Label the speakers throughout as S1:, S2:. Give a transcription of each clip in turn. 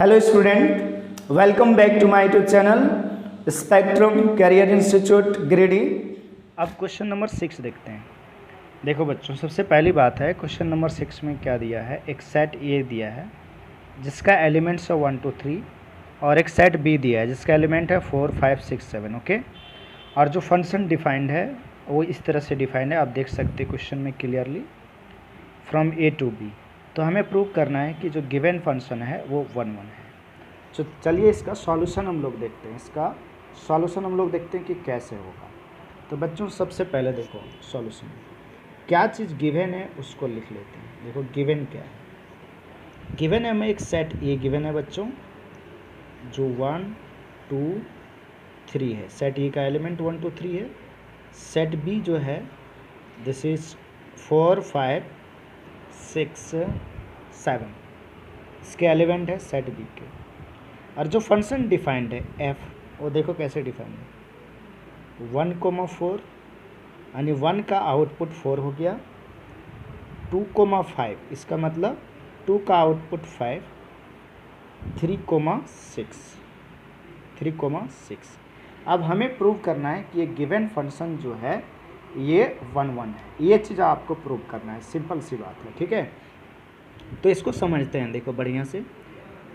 S1: Hello student, welcome back to my YouTube channel spectrum career institute Giridih. अब question number 6 देखते हैं। देखो बच्चों, सबसे पहली बात है क्वेश्चन नंबर 6 में क्या दिया है। एक सेट ए दिया है जिसका एलिमेंट्स है 1 2 3 और एक सेट बी दिया है जिसका एलिमेंट है 4 5 6 7। ओके, और जो फंक्शन डिफाइंड है वो इस तरह से डिफाइंड है, आप देख सकते हैं क्वेश्चन में clearly, from A to B. तो हमें प्रूव करना है कि जो गिवन फंक्शन है वो 1 1 है। तो चलिए इसका सॉल्यूशन हम लोग देखते हैं। इसका सॉल्यूशन हम लोग देखते हैं कि कैसे होगा। तो बच्चों सबसे पहले देखो सॉल्यूशन, क्या चीज़ गिवन है उसको लिख लेते हैं। देखो गिवन क्या है। गिवन है हमें एक सेट ए गिवन है बच्चों, जो 1 2 3 है। सेट ए का एलिमेंट 1 2 3 है। सेट बी जो है दिस इज 4 5 6 7, इसके एलिमेंट है सेट बी के। और जो फंक्शन डिफाइंड है एफ, वो देखो कैसे डिफाइंड है 1,4 यानी 1 का आउटपुट 4 हो गया। 2,5 इसका मतलब 2 का आउटपुट 5। 3,6 अब हमें प्रूव करना है कि ये गिवन फंक्शन जो है ये 1 1 है। ये चीज़ आपको प्रूव करना है, सिंपल सी बात है। ठीक है, तो इसको समझते हैं। देखो बढ़िया से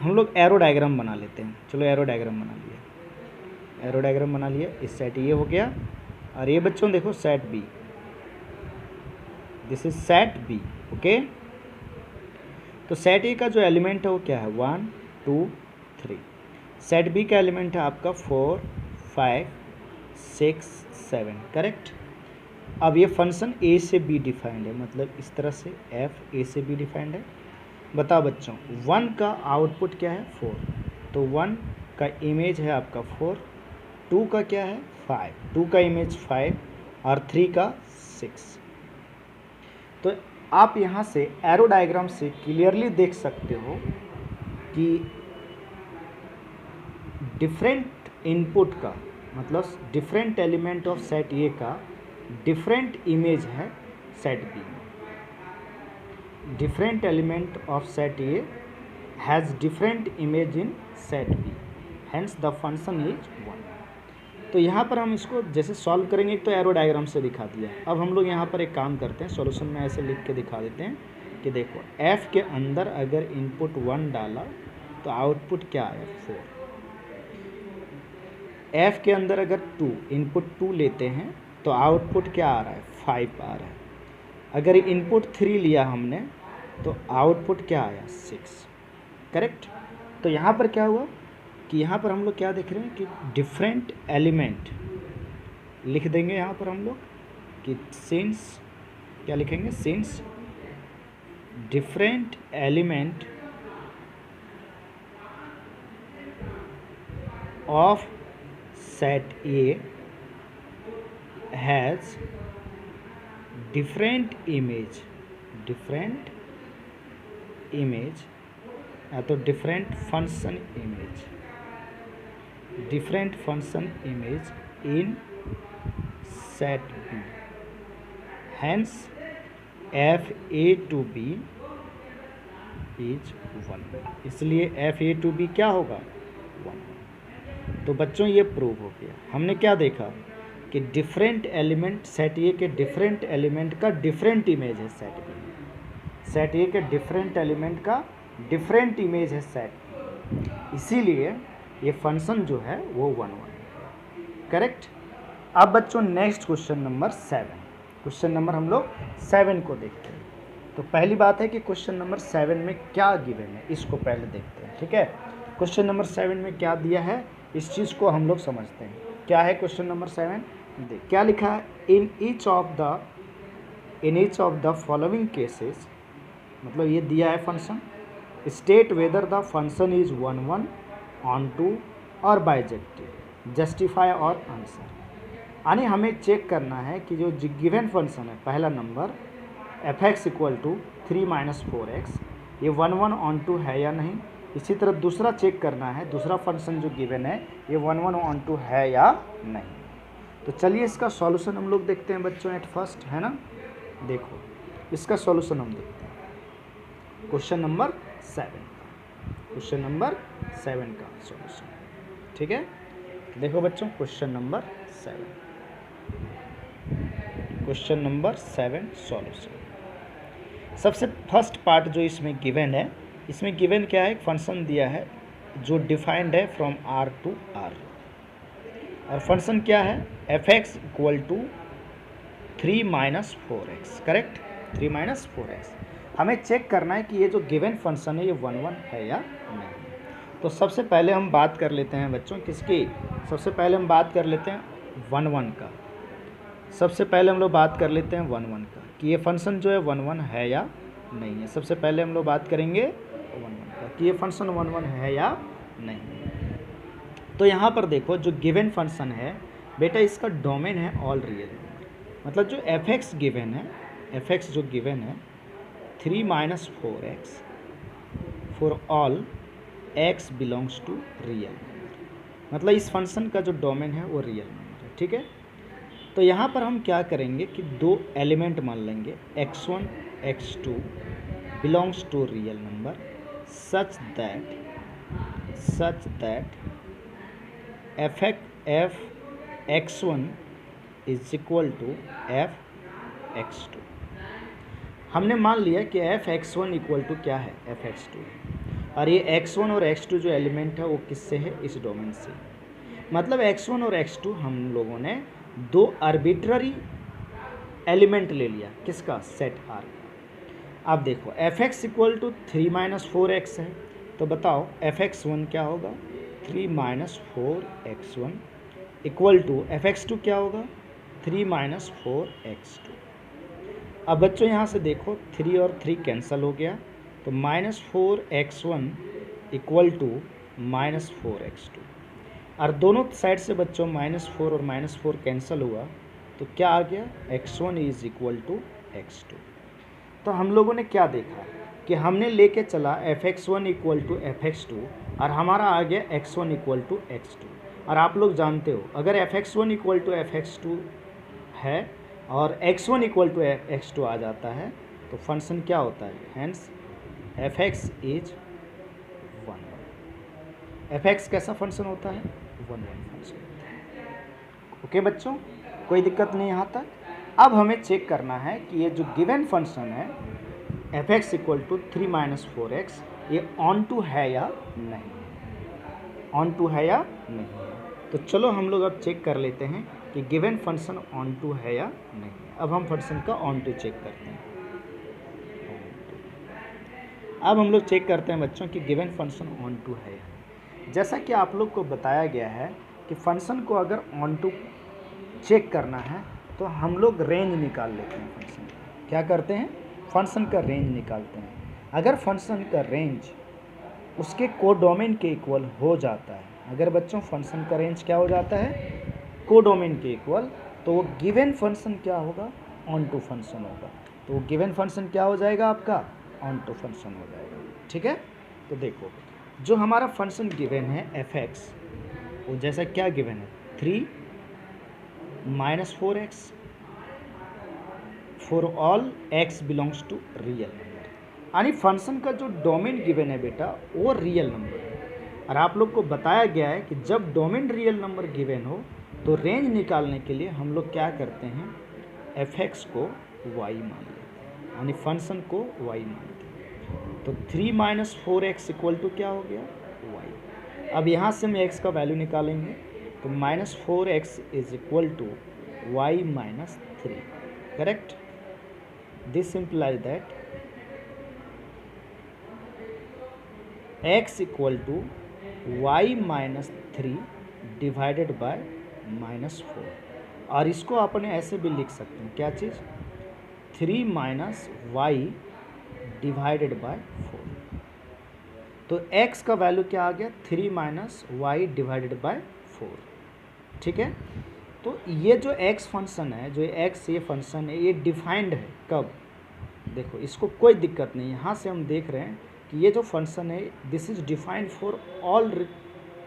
S1: हम लोग एरो डायग्राम बना लेते हैं। चलो एरो डायग्राम बना लिया, एरो डायग्राम बना लिया। इस सेट ये हो गया और ये बच्चों देखो set B, this is set B. Okay, तो सेट ए का जो एलिमेंट है वो क्या है 1 2 3। सेट बी का एलिमेंट है आपका 4 5 6 7। करेक्ट। अब ये फंक्शन ए से बी डिफाइंड है, मतलब इस तरह से एफ ए से बी डिफाइंड है। बताओ बच्चों 1 का आउटपुट क्या है 4, तो 1 का इमेज है आपका 4। 2 का क्या है 5, 2 का इमेज 5 और 3 का 6। तो आप यहाँ से एरो डायग्राम से क्लियरली देख सकते हो कि डिफरेंट इनपुट का मतलब different element of set A का डिफरेंट इमेज है set B. Different element of set A has different image in set B, hence the function is 1। तो यहाँ पर हम इसको जैसे सॉल्व करेंगे तो एरो डायग्राम से दिखा दिया। अब हम लोग यहाँ पर एक काम करते हैं, सॉल्यूशन में ऐसे लिख के दिखा देते हैं कि देखो एफ के अंदर अगर इनपुट 1 डाला तो आउटपुट क्या आया 4। एफ के अंदर अगर 2 इनपुट 2 लेते हैं तो आउटपुट क्या आ रहा है 5 आ रहा है। अगर इनपुट 3 लिया हमने तो आउटपुट क्या आया 6। करेक्ट। तो यहाँ पर क्या हुआ कि यहाँ पर हम लोग क्या देख रहे हैं कि डिफरेंट एलिमेंट लिख देंगे यहाँ पर हम लोग कि सिंस क्या लिखेंगे, since different element of set A has different image या तो different function image in set B, hence F A to B is 1। इसलिए एफ ए टू बी क्या होगा 1। तो बच्चों ये प्रूव हो गया। हमने क्या देखा कि डिफरेंट एलिमेंट सेट ए के डिफरेंट एलिमेंट का डिफरेंट इमेज है सेट बी। सेट ए के डिफरेंट एलिमेंट का डिफरेंट इमेज है सेट, इसीलिए ये फंक्शन जो है वो 1 1 है। करेक्ट। अब बच्चों next question number 7, question number हम लोग 7 को देखते हैं। तो पहली बात है कि क्वेश्चन नंबर 7 में क्या गिवन है इसको पहले देखते हैं। ठीक है, क्वेश्चन नंबर 7 में क्या दिया है इस चीज़ को हम लोग समझते हैं। क्या है क्वेश्चन नंबर 7, देख क्या लिखा है। In each of the following cases, मतलब ये दिया है function, state whether the function is 1 1 onto और बाइजेक्टिव, जस्टिफाई और आंसर। यानी हमें चेक करना है कि जो गिवन फंक्शन है पहला नंबर F x equal to 3 - 4x ये 1 1 ऑन टू है या नहीं। इसी तरह दूसरा चेक करना है, दूसरा फंक्शन जो गिवन है ये 1 1 ऑन टू है या नहीं। तो चलिए इसका सॉल्यूशन हम लोग देखते हैं बच्चों एट फर्स्ट, है ना। देखो इसका सॉल्यूशन हम देखते हैं क्वेश्चन नंबर 7। क्वेश्चन नंबर 7 का सॉल्यूशन। ठीक है, देखो बच्चों question number 7, question number 7 solution. सबसे फर्स्ट पार्ट जो इसमें गिवन है, इसमें गिवन क्या है, एक फंक्शन दिया है जो डिफाइंड है फ्रॉम आर टू आर, और फंक्शन क्या है, F x equal to 3 minus 4x, correct, 3 minus 4x। हमें चेक करना है कि ये जो गिवन फंक्शन है ये 1 है या नहीं। तो सबसे पहले हम बात कर लेते हैं बच्चों किसकी, सबसे पहले हम बात कर लेते हैं 1 का। सबसे पहले हम लोग बात कर लेते हैं 1 का कि ये फंक्शन जो है 1 है या नहीं है। सबसे पहले हम लोग बात करेंगे 1 का कि ये फंक्शन 1 है या नहीं। तो यहाँ पर देखो जो गिवन फंक्शन है बेटा, इसका डोमेन है ऑल रियल नंबर, मतलब जो एफ एक्स गिवन है, एफ एक्स जो गिवन है 3 minus 4x for all x belongs to real number, मतलब इस फंक्शन का जो डोमेन है वो रियल नंबर है। ठीक है, तो यहाँ पर हम क्या करेंगे कि दो एलिमेंट मान लेंगे x1 x2 belongs to real number such that F x1 is equal to F x2। हमने मान लिया कि एफ x1 इक्वल टू क्या है, एफ x2, और ये x1 और x2 जो एलिमेंट है वो किससे है, इस डोमेन से। मतलब x1 और x2 हम लोगों ने दो आर्बिट्ररी एलिमेंट ले लिया, किसका, सेट आर का। अब देखो F x equal to 3 minus 4x है, तो बताओ एफ x1 क्या होगा, 3 minus 4x1 equal to F x2 क्या होगा, 3 माइनस 4x2। अब बच्चों यहाँ से देखो 3 और 3 कैंसिल हो गया, तो minus 4x1 equal to minus 4x2, और दोनों साइड से बच्चों -4 और -4 कैंसिल हुआ, तो क्या आ गया, x1 is equal to x2। तो हम लोगों ने क्या देखा कि हमने लेके चला fx1 इक्वल टू fx2, और हमारा आ गया x1 इक्वल टू x2। और आप लोग जानते हो अगर fx1 इक्वल टू fx2 है और x1 इक्वल टू x2 आ जाता है तो फंक्शन क्या होता है, हैंस fx इज 1। fx कैसा फंक्शन होता है, 1 फंक्शन होता है। ओके बच्चों, कोई दिक्कत नहीं यहाँ तक। अब हमें चेक करना है कि ये जो गिवन फंक्शन है F x equal to 3 minus 4x ये ऑन टू है या नहीं, ऑन टू है या नहीं है। तो चलो हम लोग अब चेक कर लेते हैं कि गिवन फंक्शन ऑन टू है या नहीं। अब हम फंक्शन का ऑन टू चेक करते हैं। अब हम लोग चेक करते हैं बच्चों कि गिवन फंक्शन ऑन टू है या नहीं। जैसा कि आप लोग को बताया गया है कि फंक्शन को अगर ऑन टू चेक करना है तो हम लोग रेंज निकाल लेते हैं फंक्शन का। क्या करते हैं, फंक्शन का रेंज निकालते हैं। अगर फंक्शन का रेंज उसके कोडोमेन के इक्वल हो जाता है, अगर बच्चों फंक्शन का रेंज क्या हो जाता है, कोडोमेन के इक्वल, तो वो गिवन फंक्शन क्या होगा, ऑन टू फंक्शन होगा। तो वो गिवन फंक्शन क्या हो जाएगा आपका, ऑन टू फंक्शन हो जाएगा। ठीक है, तो देखो जो हमारा फंक्शन गिवन है एफ एक्स, वो जैसा क्या गिवन है 3 minus 4x for all x belongs to real number, यानी फंक्शन का जो डोमेन गिवन है बेटा वो रियल नंबर है। और आप लोग को बताया गया है कि जब डोमेन रियल नंबर गिवन हो तो रेंज निकालने के लिए हम लोग क्या करते हैं, एफ एक्स को y मान लेते हैं, यानी फंक्शन को y मानते हैं। तो 3 माइनस 4x इक्वल टू क्या हो गया, y। अब यहाँ से हम x का वैल्यू निकालेंगे तो -4x is equal to y minus 3, correct. This implies that x equal to y minus 3 divided by -4, और इसको अपने ऐसे भी लिख सकते हैं, क्या चीज़, 3 माइनस वाई डिवाइडेड बाय 4। तो x का वैल्यू क्या आ गया, 3 माइनस वाई डिवाइडेड बाय 4। ठीक है, तो ये जो x फंक्शन है, जो x ये फंक्शन है, ये डिफाइंड है कब, देखो इसको कोई दिक्कत नहीं, यहाँ से हम देख रहे हैं कि ये जो फंक्शन है this is defined for all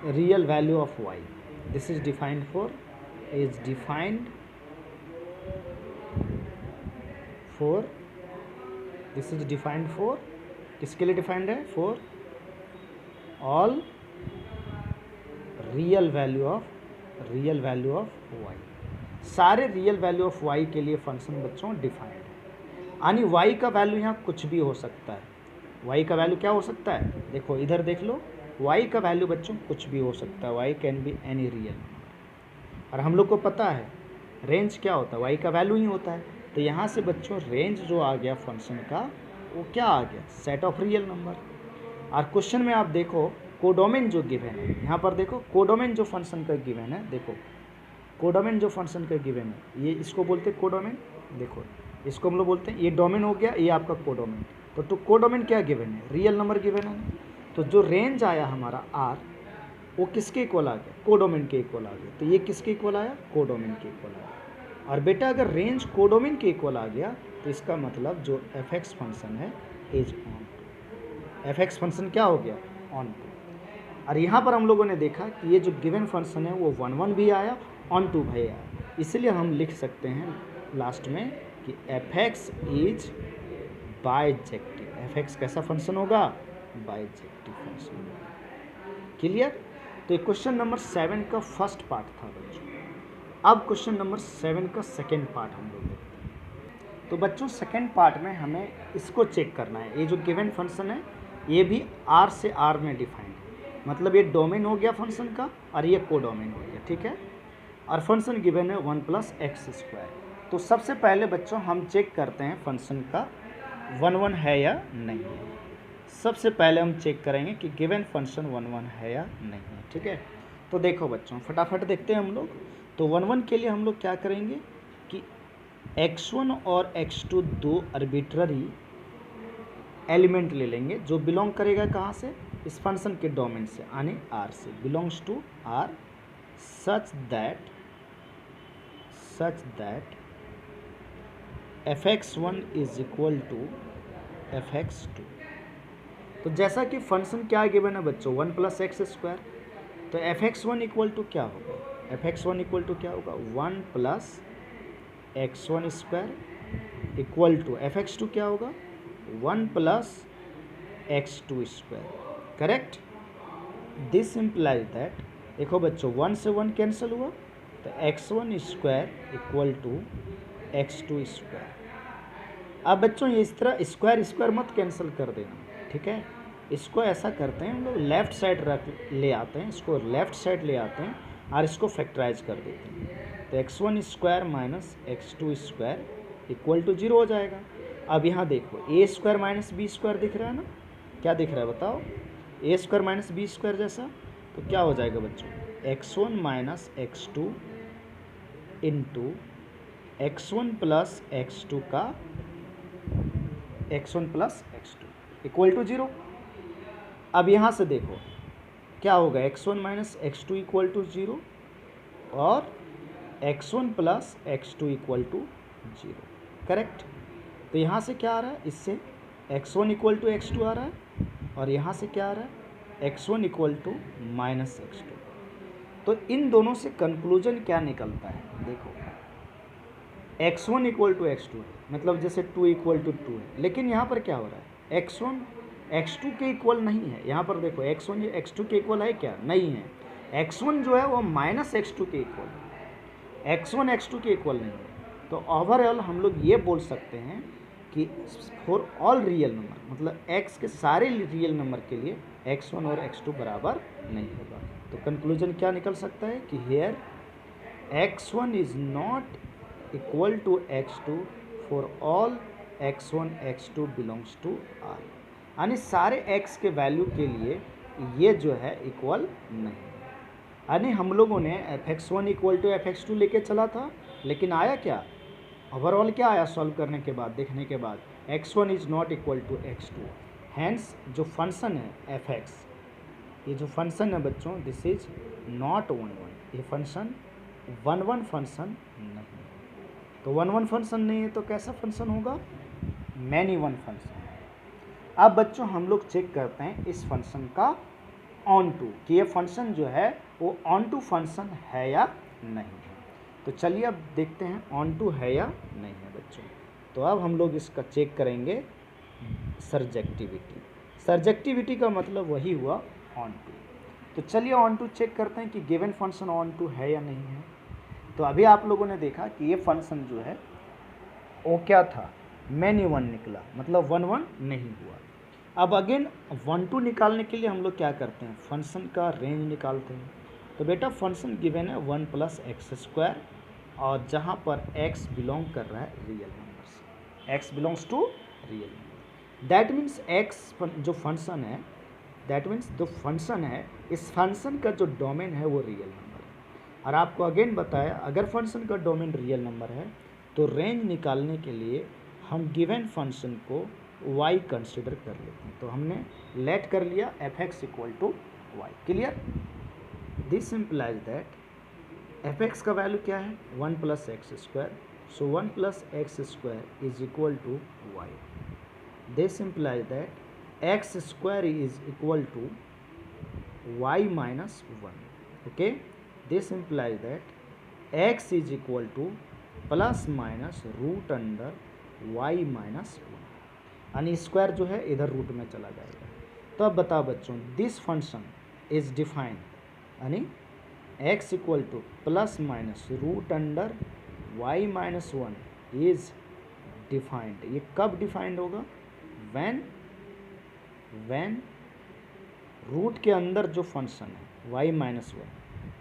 S1: real value of y, this is defined for, is defined for, this is defined for, किसके लिए डिफाइंड है, for all real value of y, सारे रियल वैल्यू ऑफ वाई के लिए function बच्चों defined है। यानी Y का वैल्यू यहाँ कुछ भी हो सकता है। वाई का वैल्यू क्या हो सकता है, देखो इधर देख लो, वाई का वैल्यू बच्चों कुछ भी हो सकता है, y can be any real number. और हम लोग को पता है रेंज क्या होता है, वाई का वैल्यू ही होता है। तो यहाँ से बच्चों रेंज जो आ गया फंक्शन का वो क्या आ गया, सेट ऑफ रियल नंबर। और क्वेश्चन में आप देखो कोडोमेन जो गिवन है, यहाँ पर देखो कोडोमेन जो फंक्शन का गिवन है, देखो कोडोमेन जो फंक्शन का गिवन है, ये इसको बोलते हैं कोडोमेन। देखो इसको हम लोग बोलते हैं, ये डोमेन हो गया, ये आपका कोडोमेन। तो कोडोमेन क्या गिवन है, रियल नंबर गिवन है। तो जो रेंज आया हमारा आर वो किसके इक्वल आ गया, कोडोमेन के इक्वल आ गया। तो ये किसके इक्वल आया, कोडोमेन के इक्वल आया। और बेटा अगर रेंज कोडोमेन के इक्वल आ गया तो इसका मतलब जो एफ एक्स फंक्शन है is onto, f x function क्या हो गया, ऑन टू। और यहाँ पर हम लोगों ने देखा कि ये जो गिवन फंक्शन है वो 1 1 भी आया, ऑन टू भी आया। इसलिए हम लिख सकते हैं लास्ट में कि F x is bijective. F x कैसा फंक्शन होगा, बाइजेक्टिव फंक्शन होगा। क्लियर। तो ये क्वेश्चन नंबर 7 का फर्स्ट पार्ट था बच्चों। अब क्वेश्चन नंबर 7 का सेकेंड पार्ट हम लोग देखते हैं। तो बच्चों सेकेंड पार्ट में हमें इसको चेक करना है, ये जो गिवन फंक्शन है ये भी आर से आर में डिफाइंड है, मतलब ये डोमेन हो गया फंक्शन का और ये कोडोमेन हो गया, ठीक है। और फंक्शन गिवन है 1 + x²। तो सबसे पहले बच्चों हम चेक करते हैं फंक्शन का 1 1 है या नहीं है। सबसे पहले हम चेक करेंगे कि गिवन फंक्शन 1 1 है या नहीं है, ठीक है। तो देखो बच्चों फटाफट देखते हैं हम लोग। तो 1 1 के लिए हम लोग क्या करेंगे कि x1 और x2 दो आर्बिट्ररी एलिमेंट ले लेंगे जो बिलोंग करेगा कहाँ से, इस फंक्शन के डोमेन से, यानी आर से, belongs to R such that fx1 is equal to fx2। तो जैसा कि फंक्शन क्या गिवन है बच्चों 1 + x², तो fx1 इक्वल टू क्या होगा, fx1 इक्वल टू क्या होगा 1 + x1² इक्वल टू fx2 क्या होगा 1 + x2², correct. This implies that, देखो बच्चों 1 से 1 कैंसिल हुआ तो x1² इक्वल टू x2²। अब बच्चों ये इस तरह स्क्वायर मत कैंसिल कर देना, ठीक है। इसको ऐसा करते हैं हम लोग लेफ़्ट साइड ले आते हैं, इसको लेफ़्ट साइड ले आते हैं और इसको फैक्टराइज कर देते हैं। तो x1² - x2² इक्वल टू 0 हो जाएगा। अब यहाँ देखो a² - b² दिख रहा है ना, क्या दिख रहा है बताओ, a² - b² जैसा। तो क्या हो जाएगा बच्चों x1 - x2 into x1 + x2 का x1 + x2 इक्वल टू 0। अब यहाँ से देखो क्या होगा x1 - x2 इक्वल टू 0 और x1 + x2 equal to 0, correct. तो यहाँ से क्या आ रहा है, इससे x1 इक्वल टू x2 आ रहा है और यहाँ से क्या आ रहा है x1 इक्वल टू -x2। तो इन दोनों से कंक्लूजन क्या निकलता है, देखो x1 इक्वल टू x2 मतलब जैसे 2 इक्वल टू 2 है, लेकिन यहाँ पर क्या हो रहा है x1 x2 के इक्वल नहीं है। यहाँ पर देखो x1 x2 के इक्वल है क्या, नहीं है। x1 जो है वो -x2 के इक्वल है, x1 x2 के इक्वल नहीं है। तो ओवरऑल हम लोग ये बोल सकते हैं कि फॉर ऑल रियल नंबर, मतलब x के सारे रियल नंबर के लिए x1 और x2 बराबर नहीं होगा। तो कंक्लूजन क्या निकल सकता है कि here x1 is not equal to x2 for all x1 x2 belongs to R, यानी सारे x के वैल्यू के लिए ये जो है इक्वल नहीं है। यानी हम लोगों ने fx1 इक्वल टू fx2 लेके चला था, लेकिन आया क्या, ओवरऑल क्या आया सॉल्व करने के बाद, देखने के बाद x1 is not equal to x2। Hence जो फंक्शन है fx, ये जो फंक्शन है बच्चों दिस इज नॉट 1 1, ये फंक्शन 1 1 फंक्शन नहीं है। तो 1 1 फंक्शन नहीं है तो कैसा फंक्शन होगा, मैनी वन फंक्शन। अब बच्चों हम लोग चेक करते हैं इस फंक्शन का ऑन टू, कि ये फंक्शन जो है वो ऑन टू फंक्शन है या नहीं है। तो चलिए अब देखते हैं ऑन टू है या नहीं है बच्चों। तो अब हम लोग इसका चेक करेंगे सर्जेक्टिविटी। सर्जेक्टिविटी का मतलब वही हुआ ऑन टू। तो चलिए ऑन टू चेक करते हैं कि गिवन फंक्शन ऑन टू है या नहीं है। तो अभी आप लोगों ने देखा कि ये फंक्शन जो है वो क्या था, मैनी 1 निकला, मतलब 1 1 नहीं हुआ। अब अगेन 1 2 निकालने के लिए हम लोग क्या करते हैं, फंक्शन का रेंज निकालते हैं। तो बेटा फंक्शन गिवन है 1 + x², और जहाँ पर x बिलोंग कर रहा है रियल नंबर से, x belongs to real number. That means x जो फंक्शन है, दैट मीन्स जो फंक्शन है, इस फंक्शन का जो डोमेन है वो रियल नंबर है। और आपको अगेन बताया, अगर फंक्शन का डोमेन रियल नंबर है तो रेंज निकालने के लिए हम गिवन फंक्शन को y कंसिडर कर लेते हैं। तो हमने लेट कर लिया f(x) = y। Clear? This implies that f(x) का वैल्यू क्या है, 1 + x², so 1 + x² = y। This implies that x² = y - 1। Okay, this implies that x = ±√√ y - 1, यानी स्क्वायर जो है इधर रूट में चला जाएगा। तो अब बताओ बच्चों, दिस फंक्शन इज डिफाइंड, यानी x = ±√√ y - 1 इज डिफाइंड। ये कब डिफाइंड होगा, व्हेन रूट के अंदर जो फंक्शन है y - 1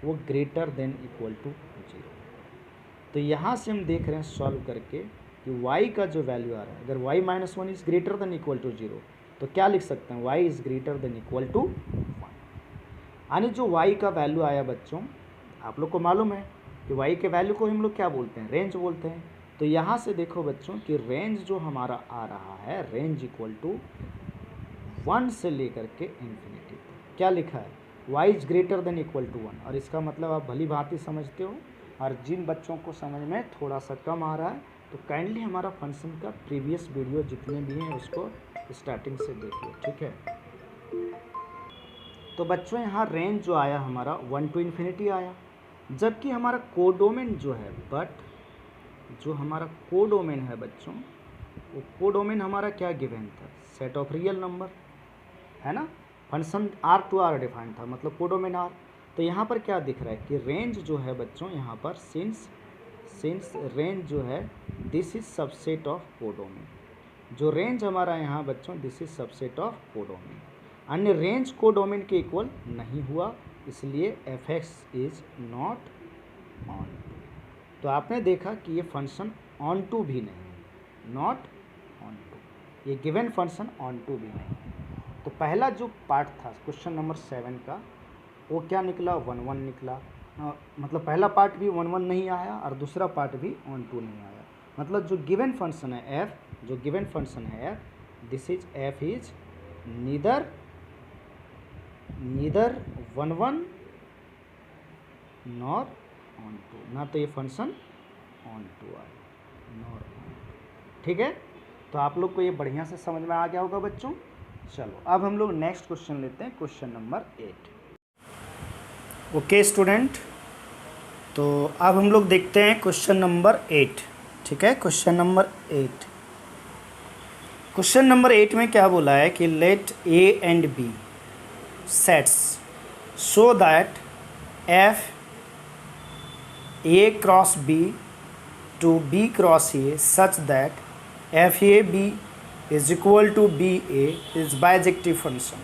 S1: वो ग्रेटर देन इक्वल टू 0। तो यहाँ से हम देख रहे हैं सॉल्व करके कि y का जो वैल्यू आ रहा है, अगर y - 1 is greater than equal to 0, तो क्या लिख सकते हैं, y is greater than equal to 1। यानी जो y का वैल्यू आया बच्चों, आप लोग को मालूम है कि y के वैल्यू को हम लोग क्या बोलते हैं, रेंज बोलते हैं। तो यहाँ से देखो बच्चों कि रेंज जो हमारा आ रहा है, रेंज इक्वल टू 1 से लेकर के इन्फिनिटी तक। क्या लिखा है, y is greater than equal to 1। और इसका मतलब आप भली भांति समझते हो। और जिन बच्चों को समझ में थोड़ा सा कम आ रहा है तो काइंडली हमारा फंक्शन का प्रीवियस वीडियो जितने भी हैं उसको स्टार्टिंग से देख लो, ठीक है। तो बच्चों यहाँ रेंज जो आया हमारा 1 to इन्फिनिटी आया, जबकि हमारा कोडोमेन जो है, बट जो हमारा कोडोमेन है बच्चों, वो कोडोमेन हमारा क्या गिवन था, सेट ऑफ रियल नंबर, है ना। Function R to R defined था, मतलब कोडोमेन R। तो यहाँ पर क्या दिख रहा है कि रेंज जो है बच्चों, यहाँ पर सिंस रेंज जो है this is subset of codomain. जो रेंज हमारा यहाँ बच्चों, this is subset of codomain. अन्य रेंज कोडोमेन के इक्वल नहीं हुआ, इसलिए f(x) is not onto. तो आपने देखा कि ये फंक्शन ऑन टू भी नहीं है, नॉट ऑन टू, ये गिवन फंक्शन ऑन टू भी नहीं है। तो पहला जो पार्ट था क्वेश्चन नंबर 7 का, वो क्या निकला, 1 1 निकला। मतलब पहला पार्ट भी 1 1 नहीं आया और दूसरा पार्ट भी ऑन टू नहीं आया। मतलब जो गिवन फंक्शन है f, जो गिवन फंक्शन है f, this is f is neither 1 1 nor onto, ना तो ये फंक्शन ऑन टू आए नॉर ऑन टू, ठीक है। तो आप लोग को ये बढ़िया से समझ में आ गया होगा बच्चों। चलो अब हम लोग नेक्स्ट क्वेश्चन लेते हैं, क्वेश्चन नंबर 8। ओके स्टूडेंट, तो अब हम लोग देखते हैं क्वेश्चन नंबर 8, ठीक है। क्वेश्चन नंबर 8, क्वेश्चन नंबर 8 में क्या बोला है कि let a and b sets so that f a cross b to b cross a such that f a b is equal to b a is bijective function.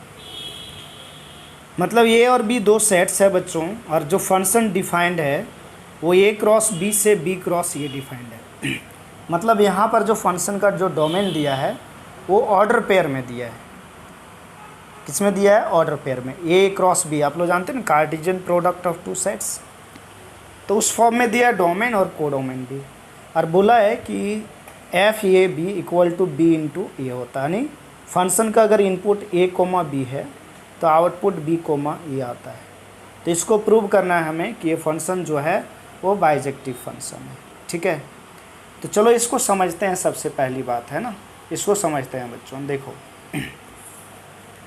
S1: मतलब a और b दो sets है बच्चों, और जो function defined है वो a cross b से b क्रॉस a डिफाइंड है। मतलब यहाँ पर जो फंक्शन का जो डोमेन दिया है वो ऑर्डर पेयर में दिया है। किस में दिया है, ऑर्डर पेयर में। a क्रॉस b आप लोग जानते हैं ना, Cartesian product of two sets, तो उस फॉर्म में दिया है डोमेन और कोडोमेन भी। और बोला है कि f a b equal to b into A होता है, यानी फंक्शन का अगर इनपुट a कोमा b है तो आउटपुट b कोमा ए आता है। तो इसको प्रूव करना है हमें कि ये फंक्शन जो है वो बाइजेक्टिव फंक्शन है, ठीक है। तो चलो इसको समझते हैं। सबसे पहली बात है ना, इसको समझते हैं बच्चों। देखो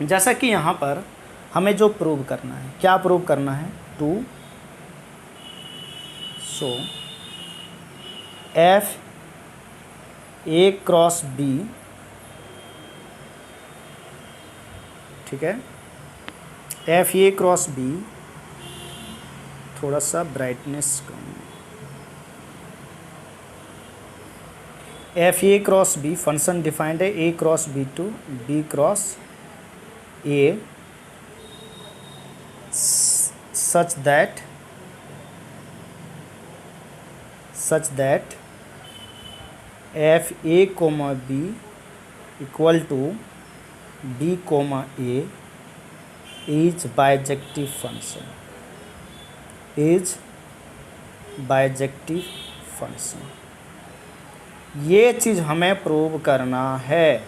S1: जैसा कि यहाँ पर हमें जो प्रूव करना है, क्या प्रूव करना है, to show f a cross b, ठीक है, एफ ए क्रॉस बी, थोड़ा सा ब्राइटनेस कम, F A cross B function defined है A cross B to B cross A such that f a comma b equal to b comma a is bijective function, is bijective function। ये चीज़ हमें prove करना है,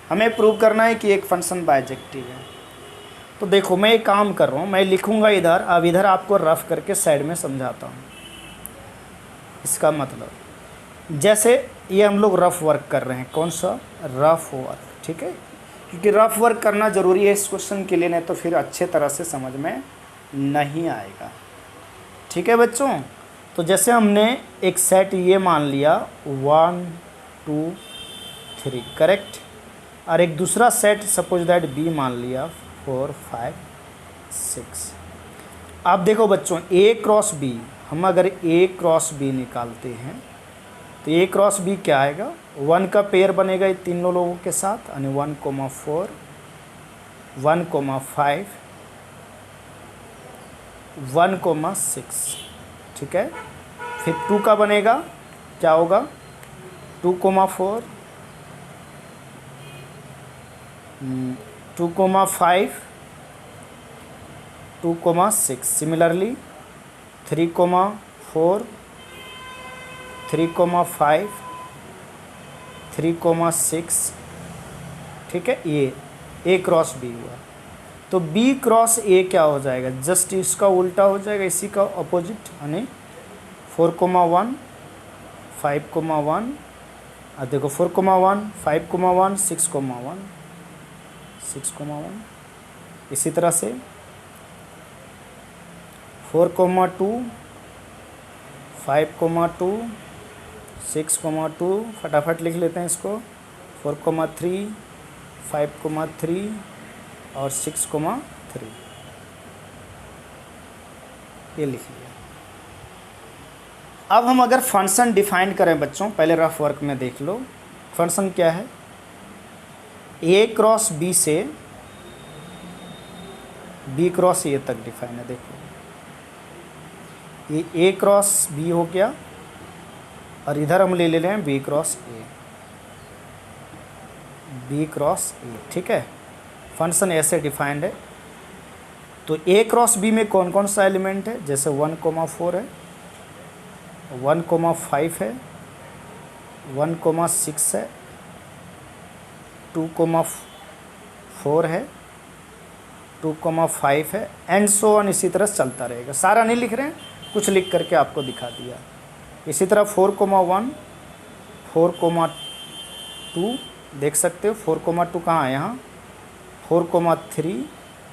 S1: हमें prove करना है कि एक फंक्शन बाइजेक्टिव है। तो देखो मैं एक काम कर रहा हूँ, मैं लिखूँगा इधर, अब इधर आपको रफ करके साइड में समझाता हूँ। इसका मतलब जैसे ये हम लोग रफ वर्क कर रहे हैं, कौन सा रफ वर्क, ठीक है, क्योंकि रफ वर्क करना ज़रूरी है इस क्वेश्चन के लिए, नहीं तो फिर अच्छे तरह से समझ में नहीं आएगा। ठीक है बच्चों, तो जैसे हमने एक सेट ये मान लिया 1 2 3 करेक्ट, और एक दूसरा सेट सपोज दैट बी मान लिया 4 5 6। अब देखो बच्चों ए क्रॉस बी, हम अगर ए क्रॉस बी निकालते हैं तो ए क्रॉस बी क्या आएगा, 1 का पेयर बनेगा ये तीनों लोगों के साथ, यानी 1 4 1 5 1 6, ठीक है। फिर 2 का बनेगा, क्या होगा 2 4 2 5 2 6, सिमिलरली 3 4 3 5 3 6, ठीक है। ये ए क्रॉस बी हुआ, तो बी क्रॉस ए क्या हो जाएगा, जस्ट इसका उल्टा हो जाएगा, इसी का अपोजिट, यानी 4 1 5 1, और देखो 4 1 5 1 6 1 6 1, इसी तरह से 4 2 5 2 6 2, फटाफट लिख लेते हैं इसको, 4 3 5 3 और 6 3, ये लिख लिया। अब हम अगर फंक्शन डिफाइन करें बच्चों, पहले रफ वर्क में देख लो फंक्शन क्या है। ए क्रॉस बी से बी क्रॉस ए तक डिफाइन है, देखो ये ए क्रॉस बी हो गया, और इधर हम ले रहे हैं b cross a, b cross a, ठीक है। फंक्शन ऐसे डिफाइंड है। तो ए क्रॉस बी में कौन कौन सा एलिमेंट है, जैसे 1 4 है, 1 5 है, 1 6 है, 2 4 है, 2 5 है, एंड सो ऑन, इसी तरह चलता रहेगा। सारा नहीं लिख रहे हैं, कुछ लिख करके आपको दिखा दिया। इसी तरह 4 1 4 2 देख सकते हो, 4 2 कहाँ है, यहाँ 4 3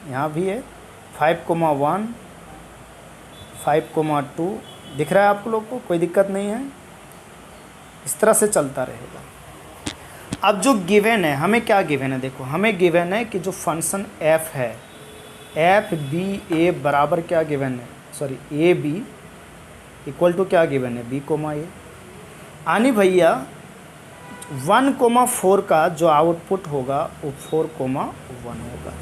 S1: यहाँ भी है, 5 1 5 2 दिख रहा है आप लोग को, कोई दिक्कत नहीं है, इस तरह से चलता रहेगा। अब जो गिवन है, हमें क्या गिवन है, देखो हमें गिवन है कि जो फंक्शन f है, एफ बी ए बराबर क्या गिवन है, sorry a b equal to क्या गिवन है, बी कोमा ए, यानी भैया 1 4 का जो आउटपुट होगा वो 4 1 होगा।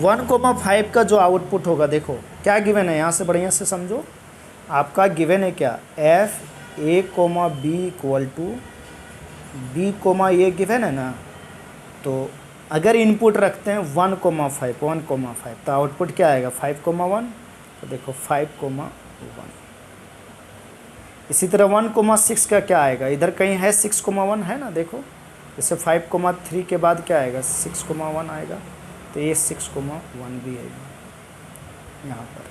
S1: 1 5 का जो आउटपुट होगा, देखो क्या गिवन है, यहाँ से बढ़िया से समझो, आपका गिवन है क्या, f A comma B equal to B comma a given है ना। तो अगर इनपुट रखते हैं 1 5 तो आउटपुट क्या आएगा, 5 1, तो देखो 5 1। इसी तरह 1 6 का क्या आएगा, इधर कहीं है 6 1 है ना, देखो जैसे 5 3 के बाद क्या आएगा, 6 1 आएगा, तो ये 6 1 भी है यहाँ पर।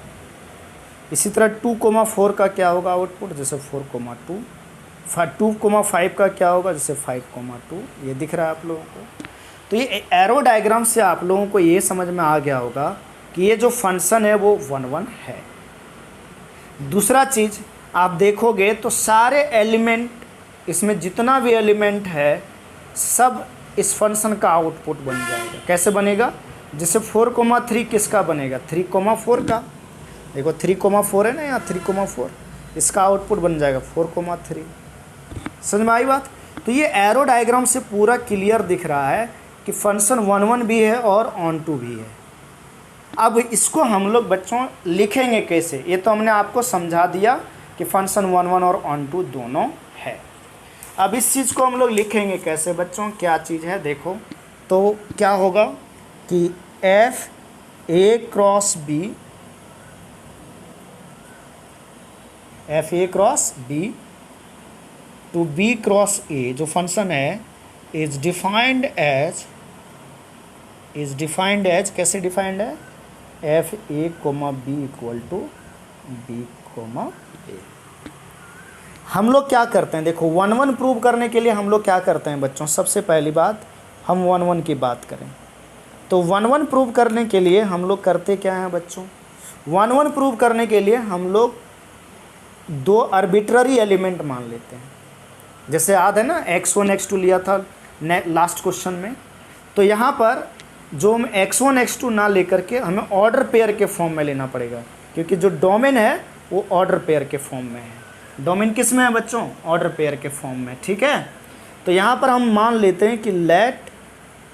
S1: इसी तरह 2 4 का क्या होगा आउटपुट, जैसे 4 2, 2 5 का क्या होगा, जैसे 5 2, ये दिख रहा है आप लोगों को। तो ये एरो डायग्राम से आप लोगों को ये समझ में आ गया होगा कि ये जो फंक्शन है वो 1 1 है। दूसरा चीज़ आप देखोगे तो सारे एलिमेंट, इसमें जितना भी एलिमेंट है सब इस फंक्शन का आउटपुट बन जाएगा। कैसे बनेगा, जैसे 4,3 किसका बनेगा, 3,4 का। देखो 3,4 है ना, यहाँ 3,4, इसका आउटपुट बन जाएगा 4,3। समझ में आई बात। तो ये एरो डायग्राम से पूरा क्लियर दिख रहा है कि फंक्शन 1 भी है और ऑन टू भी है। अब इसको हम लोग बच्चों लिखेंगे कैसे, ये तो हमने आपको समझा दिया कि फंक्शन 1 और ऑन टू दोनों है। अब इस चीज़ को हम लोग लिखेंगे कैसे बच्चों, क्या चीज़ है देखो। तो क्या होगा कि F A cross B to B cross A जो फंक्शन है इज डिफाइंड एज कैसे डिफाइंड है, F A comma B equal to B comma A. हम लोग क्या करते हैं देखो, 1 प्रूव करने के लिए हम लोग क्या करते हैं बच्चों, सबसे पहली बात हम 1 की बात करें तो 1 प्रूव करने के लिए हम लोग करते क्या हैं बच्चों, 1 प्रूव करने के लिए हम लोग 2 आर्बिट्ररी एलिमेंट मान लेते हैं। जैसे याद है ना x1 x2 लिया था लास्ट क्वेश्चन में, तो यहाँ पर जो हम x1 x2 ना लेकर के हमें ऑर्डर पेयर के फॉर्म में लेना पड़ेगा, क्योंकि जो डोमेन है वो ऑर्डर पेयर के फॉर्म में है। डोमेन किस में है बच्चों, ऑर्डर पेयर के फॉर्म में, ठीक है। तो यहाँ पर हम मान लेते हैं कि late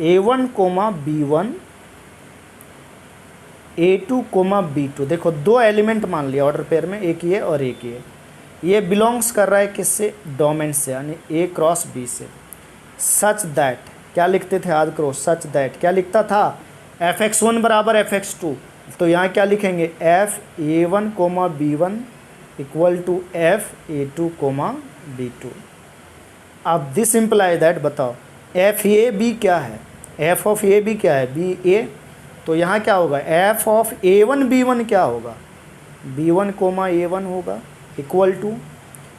S1: a1 comma b1 a2 comma b2, देखो 2 एलिमेंट मान लिया ऑर्डर पेयर में, एक ये और एक ये बिलोंग्स कर रहा है किससे, डोमेन से, यानी a क्रॉस b से। सच दैट क्या लिखते थे याद करो, सच दैट क्या लिखता था, fx1 बराबर fx2, तो यहाँ क्या लिखेंगे fa1 coma b1 equal to fa2 comma b2। अब दिस इम्प्लाई दैट बताओ एफ ए बी क्या है, एफ ऑफ ए बी क्या है, बी ए, तो यहाँ क्या होगा एफ ऑफ A1 B1 क्या होगा, B1 कोमा A1 होगा इक्वल टू,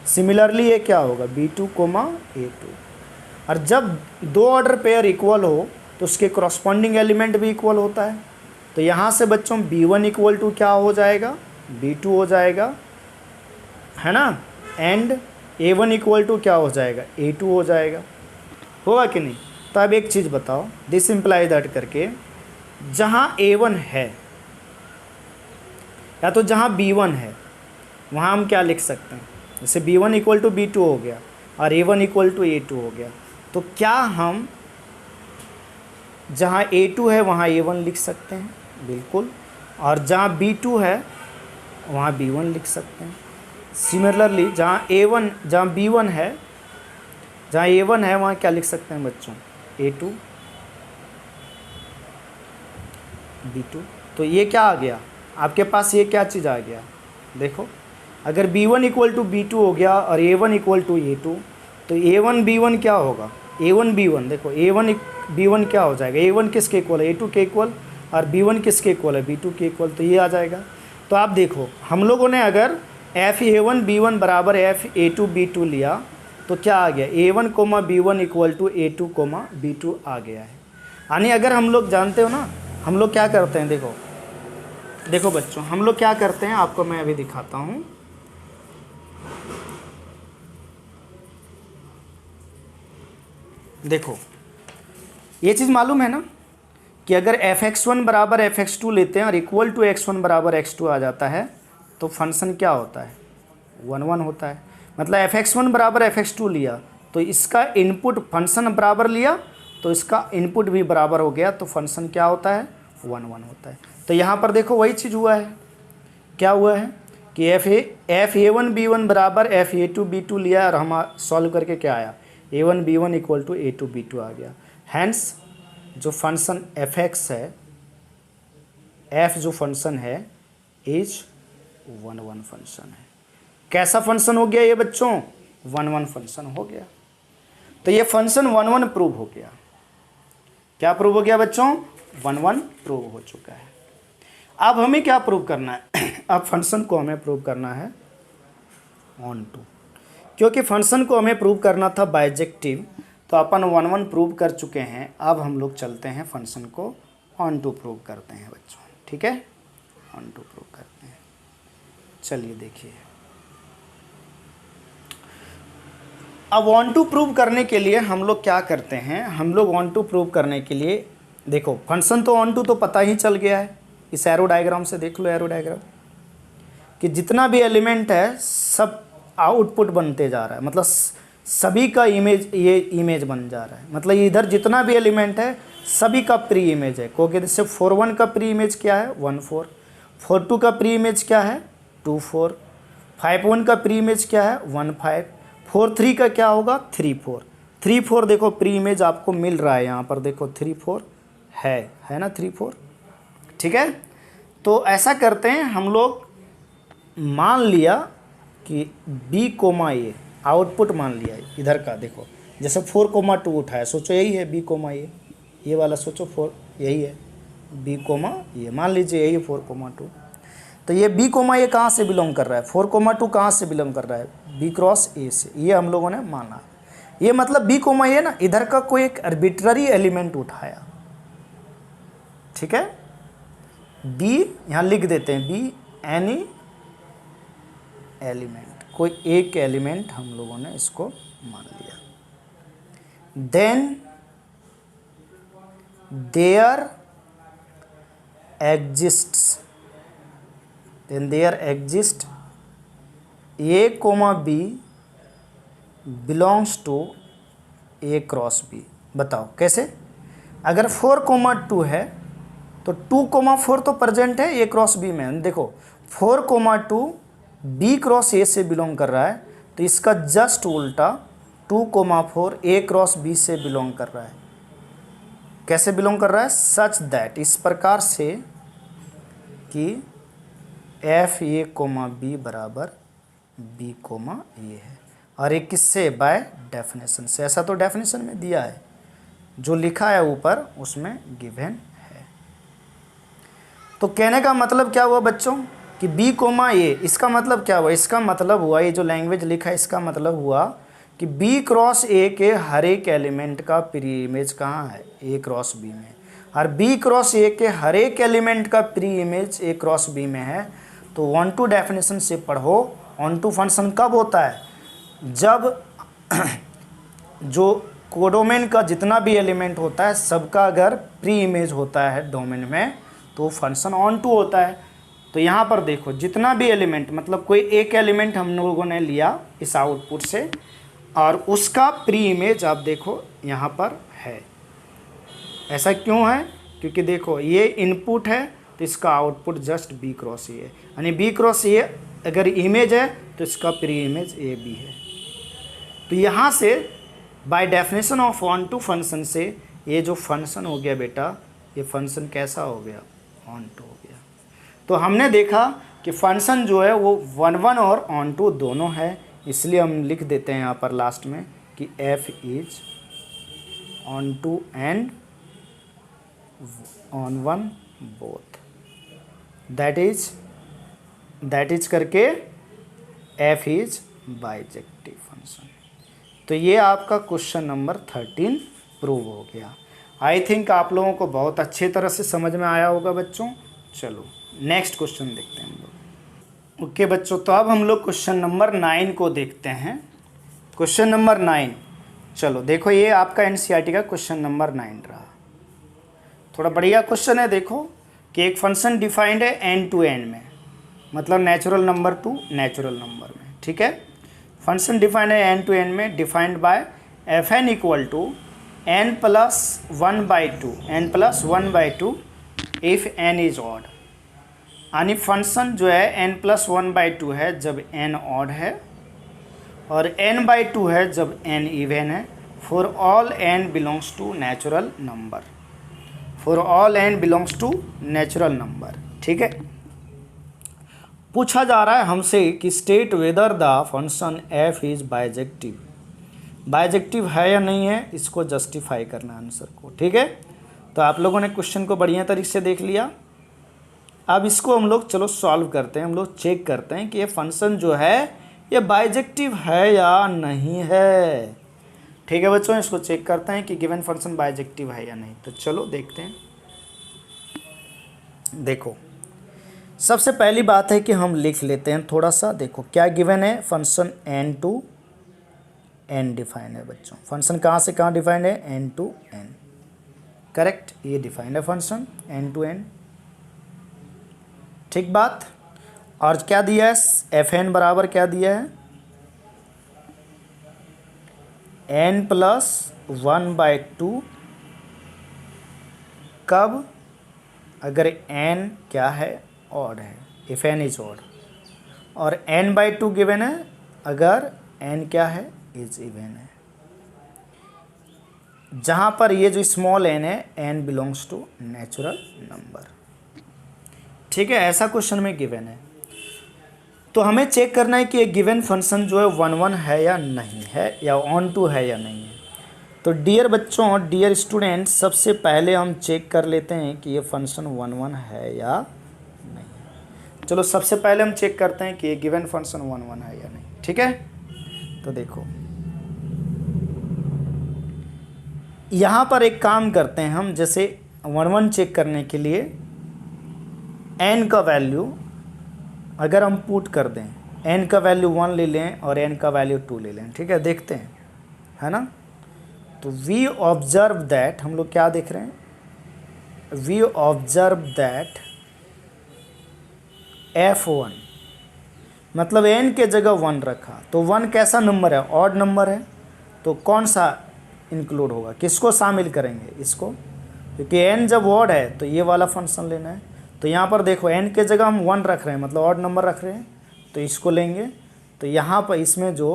S1: सिमिलरली ये क्या होगा B2 कोमा A2। और जब 2 ऑर्डर पेयर इक्वल हो तो उसके करस्पॉन्डिंग एलिमेंट भी इक्वल होता है। तो यहाँ से बच्चों B1 इक्वल टू क्या हो जाएगा, B2 हो जाएगा, है ना, एंड A1 इक्वल टू क्या हो जाएगा, A2 हो जाएगा, होगा कि नहीं। तो अब एक चीज़ बताओ, दिस इम्प्लाई दैट करके जहाँ A1 है या तो जहाँ B1 है वहाँ हम क्या लिख सकते हैं, जैसे B1 इक्वल टू B2 हो गया और A1 इक्वल टू A2 हो गया, तो क्या हम जहाँ A2 है वहाँ A1 लिख सकते हैं, बिल्कुल, और जहाँ B2 है वहाँ B1 लिख सकते हैं। सिमिलरली जहाँ B1 है, जहाँ A1 है वहाँ क्या लिख सकते हैं बच्चों, A2 B2। तो ये क्या आ गया आपके पास, ये क्या चीज़ आ गया देखो, अगर B1 इक्वल टू B2 हो गया और A1 इक्वल टू A2, तो A1 B1 क्या होगा, A1 B1, देखो A1 B1 क्या हो जाएगा, A1 किसके इक्वल है, A2 के इक्वल, और B1 किसके इक्वल है, B2 के इक्वल, तो ये आ जाएगा। तो आप देखो हम लोगों ने अगर FA1 B1 बराबर FA2 B2 लिया तो क्या आ गया, A1 comma B1 equal to A2 comma B2 आ गया है। यानी अगर हम लोग जानते हो ना, हम लोग क्या करते हैं, देखो बच्चों हम लोग क्या करते हैं, आपको मैं अभी दिखाता हूँ। देखो ये चीज़ मालूम है ना कि अगर fx1 बराबर fx2 लेते हैं और इक्वल टू x1 बराबर x2 आ जाता है तो फंक्शन क्या होता है, 1 होता है। मतलब fx1 बराबर fx2 लिया तो इसका इनपुट फंक्शन बराबर लिया तो इसका इनपुट भी बराबर हो गया, तो फंक्शन क्या होता है, 1 होता है। तो यहाँ पर देखो वही चीज़ हुआ है, क्या हुआ है कि FA1 B1 बराबर FA2 B2 लिया और हम सॉल्व करके क्या आया, A1 B1 equal to A2 B2 आ गया। हैंस जो फंक्शन fx है, f जो फंक्शन है इज 1 फंक्शन है। कैसा फंक्शन हो गया ये बच्चों, 1 फंक्शन हो गया। तो ये फंक्शन 1 प्रूव हो गया। क्या प्रूव हो गया बच्चों, 1 प्रूव हो चुका है। अब हमें क्या प्रूव करना है, अब फंक्शन को हमें प्रूव करना है ऑन टू, क्योंकि फंक्शन को हमें प्रूव करना था बाइजेक्टिव, तो अपन 1 प्रूव कर चुके हैं। अब हम लोग चलते हैं फंक्शन को ऑन टू प्रूव करते हैं बच्चों, ठीक है, ऑन टू प्रूव करते हैं। चलिए देखिए, अब ऑन टू प्रूव करने के लिए हम लोग क्या करते हैं, हम लोग ऑन टू प्रूव करने के लिए देखो फंक्शन तो ऑन टू तो पता ही चल गया है, इस एरो डायग्राम से देख लो, एरो डायग्राम कि जितना भी एलिमेंट है सब आउटपुट बनते जा रहा है, मतलब सभी का इमेज, ये इमेज बन जा रहा है, मतलब इधर जितना भी एलिमेंट है सभी का प्री इमेज है। क्योंकि जैसे 4 1 का प्री इमेज क्या है 1 4, 4 2 का प्री इमेज क्या है 2 4, 5 1 का प्री इमेज क्या है 1 5, 4 3 का क्या होगा 3 4, 3 4 देखो प्री इमेज आपको मिल रहा है यहाँ पर, देखो 3 4 है ना 3 4, ठीक है। तो ऐसा करते हैं हम लोग, मान लिया कि बी कोमा ए आउटपुट मान लिया है इधर का, देखो जैसे 4 2 उठाया, सोचो यही है बी कोमा ये वाला, सोचो 4 यही है बी कोमा ये, मान लीजिए यही है 4 2। तो ये बी कोमा ए कहाँ से बिलोंग कर रहा है, 4 2 कहाँ से बिलोंग कर रहा है बी क्रॉस ए से, ये हम लोगों ने माना। ये मतलब बी कोमा ए ना, इधर का कोई एक आर्बिट्ररी एलिमेंट उठाया, ठीक है। बी यहाँ लिख देते हैं, बी एनी एलिमेंट, कोई एक एलिमेंट हम लोगों ने इसको मान लिया। Then there exist a comma b belongs to a cross b. बताओ कैसे, अगर 4 2 है तो 2 4 तो प्रेजेंट है ए क्रॉस बी में। देखो 4 2 बी क्रॉस ए से बिलोंग कर रहा है, तो इसका जस्ट उल्टा 2 4 ए क्रॉस बी से बिलोंग कर रहा है। कैसे बिलोंग कर रहा है, सच दैट, इस प्रकार से कि एफ ए कोमा बी बराबर बी कोमा ए है। और एक किससे, बाय डेफिनेशन से, ऐसा तो डेफिनेशन में दिया है, जो लिखा है ऊपर उसमें गिवन है। तो कहने का मतलब क्या हुआ बच्चों कि बी कोमा ए, इसका मतलब क्या हुआ, इसका मतलब हुआ, ये जो लैंग्वेज लिखा है इसका मतलब हुआ कि बी क्रॉस ए के हर एक एलिमेंट का प्री इमेज कहाँ है ए क्रॉस बी में, और बी क्रॉस ए के हर एक एलिमेंट का pre image A cross B में है। तो 1 2 डेफिनेशन से पढ़ो, 1 2 फंक्शन कब होता है, जब जो कोडोमेन का जितना भी एलिमेंट होता है सबका अगर प्री इमेज होता है डोमेन में तो फंक्शन ऑन टू होता है। तो यहाँ पर देखो जितना भी एलिमेंट, मतलब कोई एक एलिमेंट हम लोगों ने लिया इस आउटपुट से और उसका प्री इमेज आप देखो यहाँ पर है। ऐसा क्यों है, क्योंकि देखो ये इनपुट है तो इसका आउटपुट जस्ट बी क्रॉस ए है, यानी बी क्रॉस ए अगर इमेज है तो इसका प्री इमेज ए बी है। तो यहाँ से बाय डेफिनेशन ऑफ 1 2 फंक्शन से ये जो फंक्शन हो गया बेटा, ये फंक्शन कैसा हो गया, ऑन टू हो गया। तो हमने देखा कि फंक्शन जो है वो 1 1 और ऑन टू दोनों है, इसलिए हम लिख देते हैं यहाँ पर लास्ट में कि f is onto and on one both, that is करके f इज बाइजेक्टिव फंक्शन। तो ये आपका क्वेश्चन नंबर 13 प्रूव हो गया। आई थिंक आप लोगों को बहुत अच्छे तरह से समझ में आया होगा बच्चों। चलो नेक्स्ट क्वेश्चन देखते हैं हम लोग। ओके बच्चों, तो अब हम लोग क्वेश्चन नंबर 9 को देखते हैं। क्वेश्चन नंबर 9, चलो देखो ये आपका एनसीईआरटी का क्वेश्चन नंबर 9 रहा। थोड़ा बढ़िया क्वेश्चन है। देखो कि एक फंक्शन डिफाइंड है एन टू एन में, मतलब natural number to natural number में, ठीक है। फंक्शन डिफाइंड है एन टू एन में, defined by f n equal to n plus 1/2 if n is odd. यानी फंक्शन जो है n प्लस 1/2 है जब n ऑड है और n/2 है जब n इवन है, for all n belongs to natural number, for all n belongs to natural number, ठीक है। पूछा जा रहा है हमसे कि state whether the function f is bijective, bijective है या नहीं है, इसको जस्टिफाई करना आंसर को, ठीक है। तो आप लोगों ने क्वेश्चन को बढ़िया तरीके से देख लिया। अब इसको हम लोग चलो सॉल्व करते हैं, हम लोग चेक करते हैं कि ये फंक्शन जो है ये बाइजेक्टिव है या नहीं है, ठीक है बच्चों। इसको चेक करते हैं कि गिवन फंक्शन बाइजेक्टिव है या नहीं। तो चलो देखते हैं। देखो सबसे पहली बात है कि हम लिख लेते हैं थोड़ा सा। देखो क्या गिवन है, function n to n define है बच्चों। फंक्शन कहाँ से कहाँ डिफाइंड है, n टू n। करेक्ट, ये डिफाइंड है फंक्शन एंड टू एंड, ठीक बात। और क्या दिया है, एफ एन बराबर क्या दिया है, n प्लस 1/2, कब, अगर n क्या है, ऑड है, इफ n इज ऑड, और n/2 गिवन है अगर n क्या है, इज इवन है, जहाँ पर ये जो स्मॉल n है, n belongs to natural number, ठीक है, ऐसा क्वेश्चन में गिवन है। तो हमें चेक करना है कि ये गिवन फंक्शन जो है 1 1 है या नहीं है, या ऑन टू है या नहीं है। तो डियर बच्चों, डियर स्टूडेंट, सबसे पहले हम चेक कर लेते हैं कि ये फंक्शन 1 1 है या नहीं है। चलो सबसे पहले हम चेक करते हैं कि ये गिवन फंक्शन 1 1 है या नहीं, ठीक है। तो देखो यहाँ पर एक काम करते हैं हम, जैसे 1 1 चेक करने के लिए n का वैल्यू अगर हम पुट कर दें, n का वैल्यू 1 ले लें और n का वैल्यू 2 ले लें, ठीक है, देखते हैं, है ना। तो वी ऑब्जर्व दैट, हम लोग क्या देख रहे हैं, वी ऑब्जर्व दैट f1, मतलब n के जगह 1 रखा, तो 1 कैसा नंबर है, ऑड नंबर है, तो कौन सा इंक्लूड होगा, किसको शामिल करेंगे, इसको, क्योंकि n जब ऑड है तो ये वाला फंक्शन लेना है। तो यहाँ पर देखो n के जगह हम 1 रख रहे हैं, मतलब ऑड नंबर रख रहे हैं, तो इसको लेंगे। तो यहाँ पर इसमें जो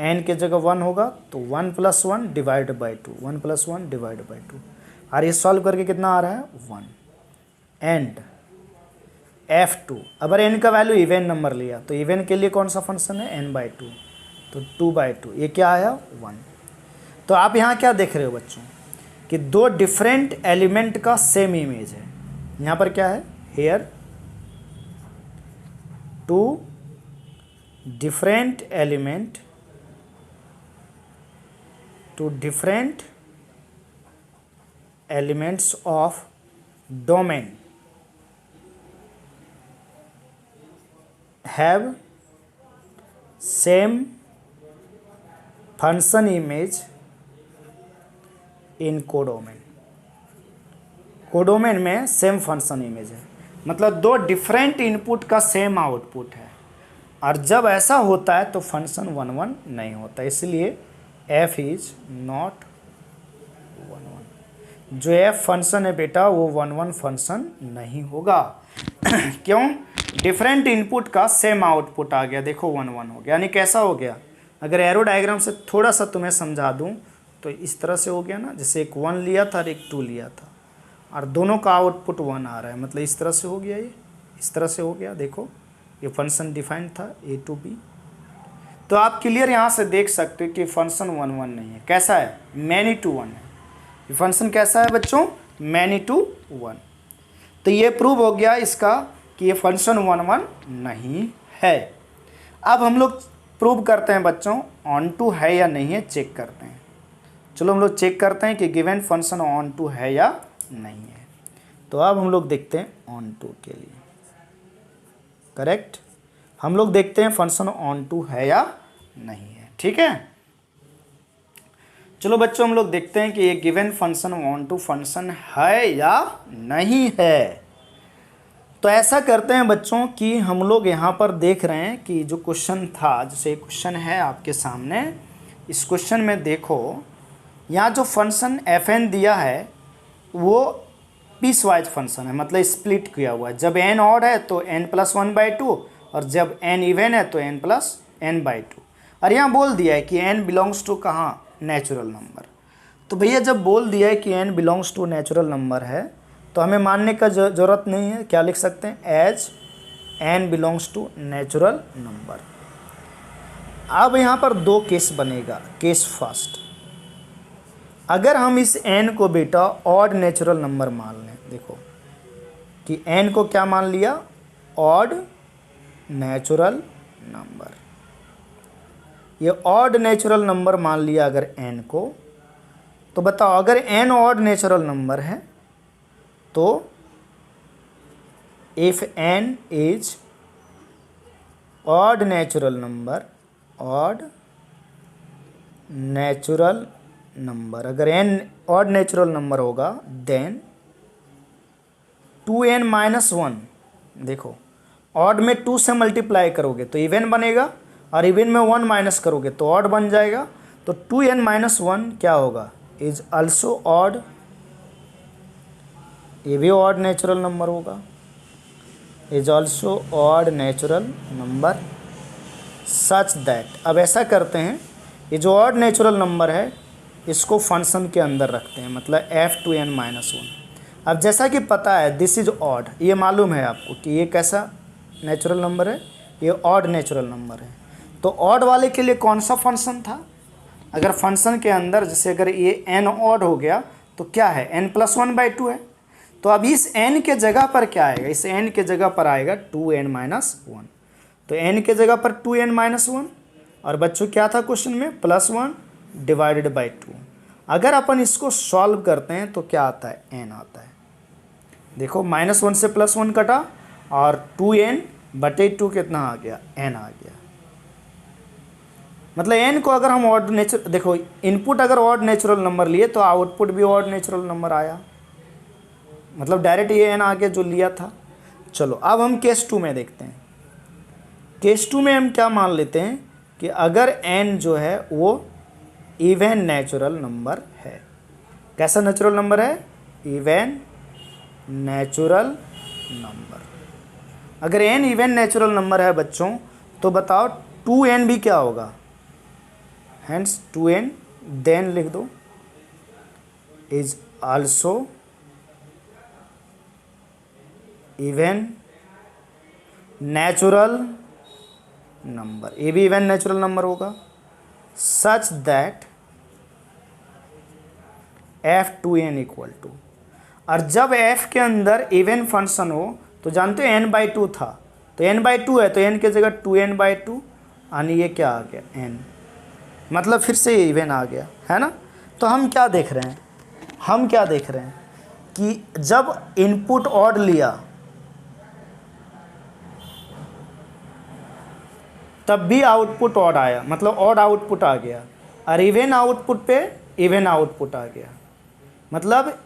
S1: n के जगह 1 होगा तो 1 + 1 डिवाइड बाई 2, 1 + 1 डिवाइड बाई 2, और ये सॉल्व करके कितना आ रहा है, 1। एंड f2, अगर n का वैल्यू इवन नंबर लिया तो इवन के लिए कौन सा फंक्शन है, n/2, तो 2/2, ये क्या आया, 1। तो आप यहाँ क्या देख रहे हो बच्चों कि दो डिफरेंट एलिमेंट का सेम इमेज है। यहाँ पर क्या है, here 2 different element, 2 different elements of domain have same function image in codomain. Codomain में सेम फंक्शन इमेज है, मतलब दो डिफरेंट इनपुट का सेम आउटपुट है, और जब ऐसा होता है तो फंक्शन 1 1 नहीं होता, इसलिए f इज नॉट 1 1। जो f फंक्शन है बेटा वो 1 1 फंक्शन नहीं होगा। क्यों, डिफरेंट इनपुट का सेम आउटपुट आ गया, देखो 1 1 हो गया, यानी कैसा हो गया, अगर एरो डायग्राम से थोड़ा सा तुम्हें समझा दूं तो इस तरह से हो गया ना, जैसे एक 1 लिया था और एक 2 लिया था, और दोनों का आउटपुट 1 आ रहा है, मतलब इस तरह से हो गया, ये इस तरह से हो गया, देखो ये फंक्शन डिफाइंड था a to b। तो आप क्लियर यहाँ से देख सकते हो कि फंक्शन 1 1 नहीं है, कैसा है, मैनी टू 1 है, ये फंक्शन कैसा है बच्चों, मैनी टू 1। तो ये प्रूव हो गया इसका कि ये फंक्शन 1 1 नहीं है। अब हम लोग प्रूव करते हैं बच्चों, ऑन टू है या नहीं है, चेक करते हैं। चलो हम लोग चेक करते हैं कि गिवन फंक्शन ऑन टू है या नहीं है। तो अब हम लोग देखते हैं ऑन टू के लिए, करेक्ट, हम लोग देखते हैं फंक्शन ऑन टू है या नहीं है, ठीक है। चलो बच्चों हम लोग देखते हैं कि ये given function onto function है या नहीं है। तो ऐसा करते हैं बच्चों कि हम लोग यहाँ पर देख रहे हैं कि जो क्वेश्चन था, जैसे क्वेश्चन है आपके सामने, इस क्वेश्चन में देखो यहाँ जो फंक्शन fn दिया है वो पीस वाइज फंक्शन है, मतलब स्प्लिट किया हुआ है, जब n ऑड है तो n + 1/2, और जब n इवन है तो n + n/2। और यहाँ बोल दिया है कि n बिलोंग्स टू कहाँ, नेचुरल नंबर। तो भैया जब बोल दिया है कि n belongs to natural number है तो हमें मानने का ज़रूरत नहीं है, क्या लिख सकते हैं, as n belongs to natural number. अब यहाँ पर दो केस बनेगा, केस फर्स्ट, अगर हम इस n को बेटा ऑड नेचुरल नंबर मान लें, देखो कि n को क्या मान लिया, ऑड नेचुरल नंबर, ये ऑड नेचुरल नंबर मान लिया अगर n को, तो बताओ अगर n ऑड नेचुरल नंबर है तो if n is odd natural number, odd natural number, अगर n ऑड नेचुरल नंबर होगा देन 2n-1, देखो ऑड में 2 से मल्टीप्लाई करोगे तो इवन बनेगा और इवन में 1 माइनस करोगे तो ऑड बन जाएगा। तो 2n-1 क्या होगा, इज ऑल्सो ऑड, ये भी ऑड नेचुरल नंबर होगा, is also odd natural number such that. अब ऐसा करते हैं, ये जो ऑड नेचुरल नंबर है इसको फंक्शन के अंदर रखते हैं, मतलब f2n-1। अब जैसा कि पता है दिस इज ऑड, ये मालूम है आपको कि ये कैसा नेचुरल नंबर है, ये ऑड नेचुरल नंबर है। तो ऑड वाले के लिए कौन सा फंक्शन था, अगर फंक्शन के अंदर जैसे अगर ये n ऑड हो गया तो क्या है n+1/2 है। तो अब इस n के जगह पर क्या आएगा, इस n के जगह पर आएगा 2n-1। तो n के जगह पर 2n-1 और बच्चों क्या था क्वेश्चन में +1/2। अगर अपन इसको सॉल्व करते हैं तो क्या आता है, n आता है। देखो -1 से +1 कटा और 2n/2 कितना आ गया, n आ गया। मतलब n को अगर हम ऑड नेचुरल, देखो इनपुट अगर ऑड नेचुरल नंबर लिए तो आउटपुट भी ऑड नेचुरल नंबर आया, मतलब डायरेक्ट ये n आ गया जो लिया था। चलो अब हम केस 2 में देखते हैं। केस 2 में हम क्या मान लेते हैं कि अगर n जो है वो इवन नेचुरल नंबर है। कैसा नेचुरल नंबर है, इवन नेचुरल नंबर। अगर n इवन नेचुरल नंबर है बच्चों तो बताओ 2n भी क्या होगा, हेंस 2n देन लिख दो is also even natural number, ये भी इवन नेचुरल नंबर होगा सच दैट f2n = और जब f के अंदर इवन फंक्शन हो तो जानते हो n/2 था, तो n/2 है तो n के जगह 2n/2 यानी ये क्या आ गया n, मतलब फिर से ये इवन आ गया है ना। तो हम क्या देख रहे हैं, हम क्या देख रहे हैं कि जब इनपुट ऑड लिया तब भी आउटपुट ऑड आया, मतलब ऑड आउटपुट आ गया, और इवन आउटपुट पे इवन आउटपुट आ गया। मतलब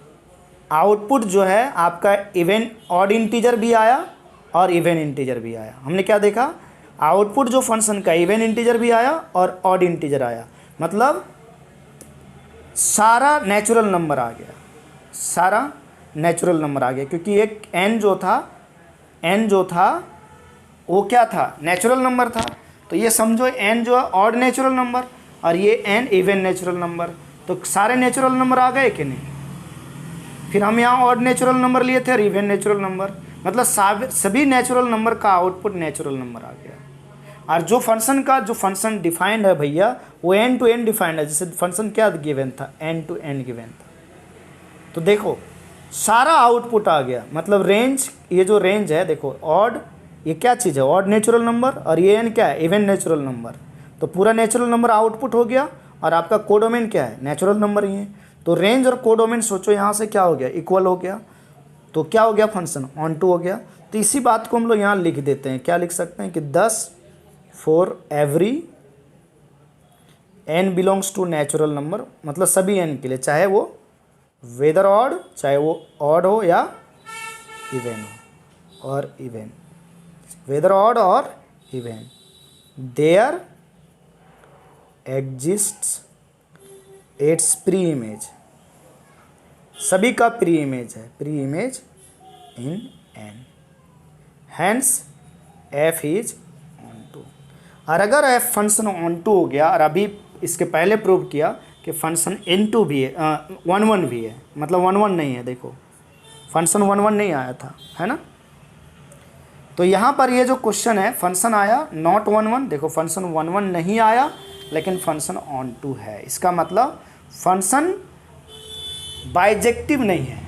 S1: आउटपुट जो है आपका इवन ऑड इंटीजर भी आया और इवन इंटीजर भी आया। हमने क्या देखा, आउटपुट जो फंक्शन का इवन इंटीजर भी आया और ऑड इंटीजर आया, मतलब सारा नेचुरल नंबर आ गया, सारा नेचुरल नंबर आ गया, क्योंकि एक n जो था वो क्या था, नेचुरल नंबर था। तो ये समझो n जो है ऑड नेचुरल नंबर और ये n इवन नेचुरल नंबर, तो सारे नेचुरल नंबर आ गए कि नहीं। फिर हम यहाँ ऑड नेचुरल नंबर लिए थे और इवन नेचुरल नंबर, मतलब सभी नेचुरल नंबर का आउटपुट नेचुरल नंबर आ गया। और जो फंक्शन डिफाइंड है भैया वो n to n डिफाइंड है, जैसे फंक्शन क्या गिवन था, n to n गिवन था। तो देखो सारा आउटपुट आ गया, मतलब रेंज, ये जो रेंज है देखो ऑड, ये क्या चीज़ है ऑड नेचुरल नंबर, और ये n क्या है इवन नेचुरल नंबर। तो पूरा नेचुरल नंबर आउटपुट हो गया और आपका कोडोमेन क्या है, नेचुरल नंबर ही है। तो रेंज और कोडोमेन सोचो यहाँ से क्या हो गया, इक्वल हो गया, तो क्या हो गया फंक्शन ऑन टू हो गया। तो इसी बात को हम लोग यहाँ लिख देते हैं, क्या लिख सकते हैं कि 10 for every n belongs to natural number, मतलब सभी n के लिए, चाहे वो वेदर ऑड, चाहे वो ऑड हो या इवन हो, और इवन वेदर ऑड और even, there exists its pre image, सभी का प्री इमेज है, pre image in n, hence f is onto. और अगर f फंक्शन ऑन टू हो गया, और अभी इसके पहले प्रूव किया कि फंक्शन n2 भी है, 1 भी है, मतलब 1 नहीं है, देखो फंक्शन 1 नहीं आया था, है ना। तो यहाँ पर ये जो क्वेश्चन है फंक्शन आया नॉट 1, देखो फंक्शन 1 नहीं आया लेकिन फंक्शन ऑन टू है, इसका मतलब फंक्शन बाइजेक्टिव नहीं है,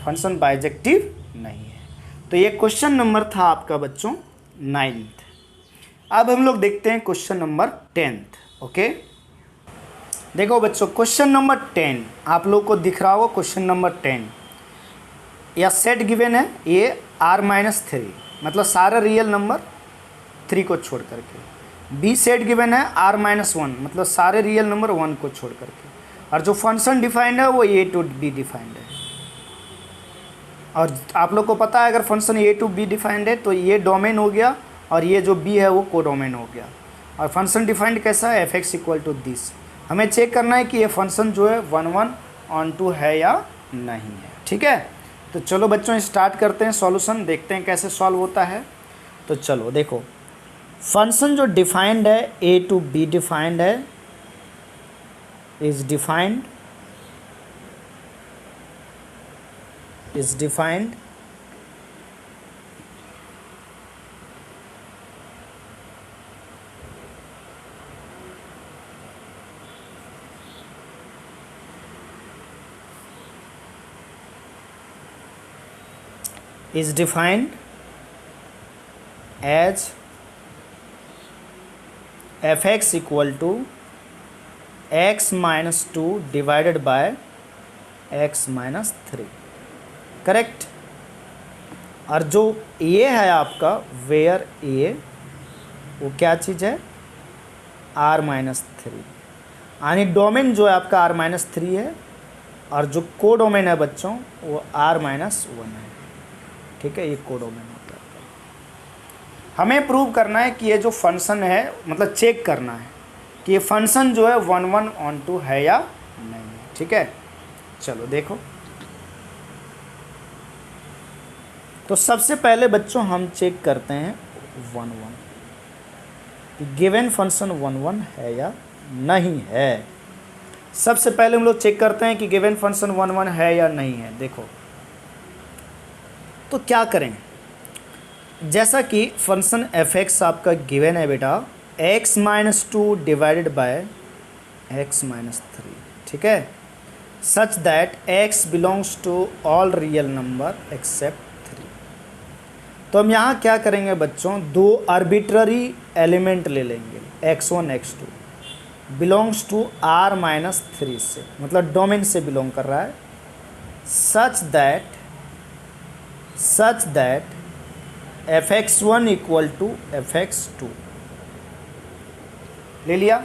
S1: फंक्शन बाइजेक्टिव नहीं है। तो ये क्वेश्चन नंबर था आपका बच्चों 9th। अब हम लोग देखते हैं क्वेश्चन नंबर 10th। ओके, देखो बच्चों क्वेश्चन नंबर 10 आप लोग को दिख रहा होगा, क्वेश्चन नंबर 10 या सेट गिवन है ये r-3, मतलब सारा रियल नंबर 3 को छोड़ करके, बी सेट गिवन है r-1, मतलब सारे रियल नंबर 1 को छोड़ करके। और जो फंक्शन डिफाइंड है वो ए टू बी डिफाइंड है। और आप लोग को पता है अगर function a to b defined है तो ये डोमेन हो गया और ये जो बी है वो कोडोमेन हो गया। और फंक्शन डिफाइंड कैसा है, F x equal to this. हमें चेक करना है कि ये फंक्शन जो है 1 1 ऑन टू है या नहीं है। ठीक है, तो चलो बच्चों स्टार्ट करते हैं सॉल्यूशन, देखते हैं कैसे सॉल्व होता है। तो चलो देखो, फंक्शन जो डिफाइंड है ए टू बी डिफाइंड है, is defined as f(x) equal to x minus 2 divided by x minus 3। Correct. और जो ये है आपका वेयर ए, वो क्या चीज़ है, r माइनस 3, यानी डोमेन जो है आपका r माइनस 3 है और जो कोडोमेन है बच्चों वो r माइनस 1 है। ठीक है, ये कोडोमेन होता है। हमें प्रूव करना है कि ये जो फंक्शन है, मतलब चेक करना है कि ये फंक्शन जो है 1 1 ऑन टू है या नहीं है। ठीक है, चलो देखो। तो सबसे पहले बच्चों हम चेक करते हैं 1 1 गिवन फंक्शन 1 1 है या नहीं है। सबसे पहले हम लोग चेक करते हैं कि गिवन फंक्शन 1 1 है या नहीं है। देखो तो क्या करें, जैसा कि फंक्शन एफ एक्स आपका गिवन है बेटा x minus 2 divided by x minus 3। ठीक है, such that x belongs to all real number except 3। तो हम यहाँ क्या करेंगे बच्चों, दो आर्बिट्ररी एलिमेंट ले लेंगे, x1 x2 belongs to r minus 3 से, मतलब डोमेन से बिलोंग कर रहा है। Such that fx1 equal to fx2 ले लिया।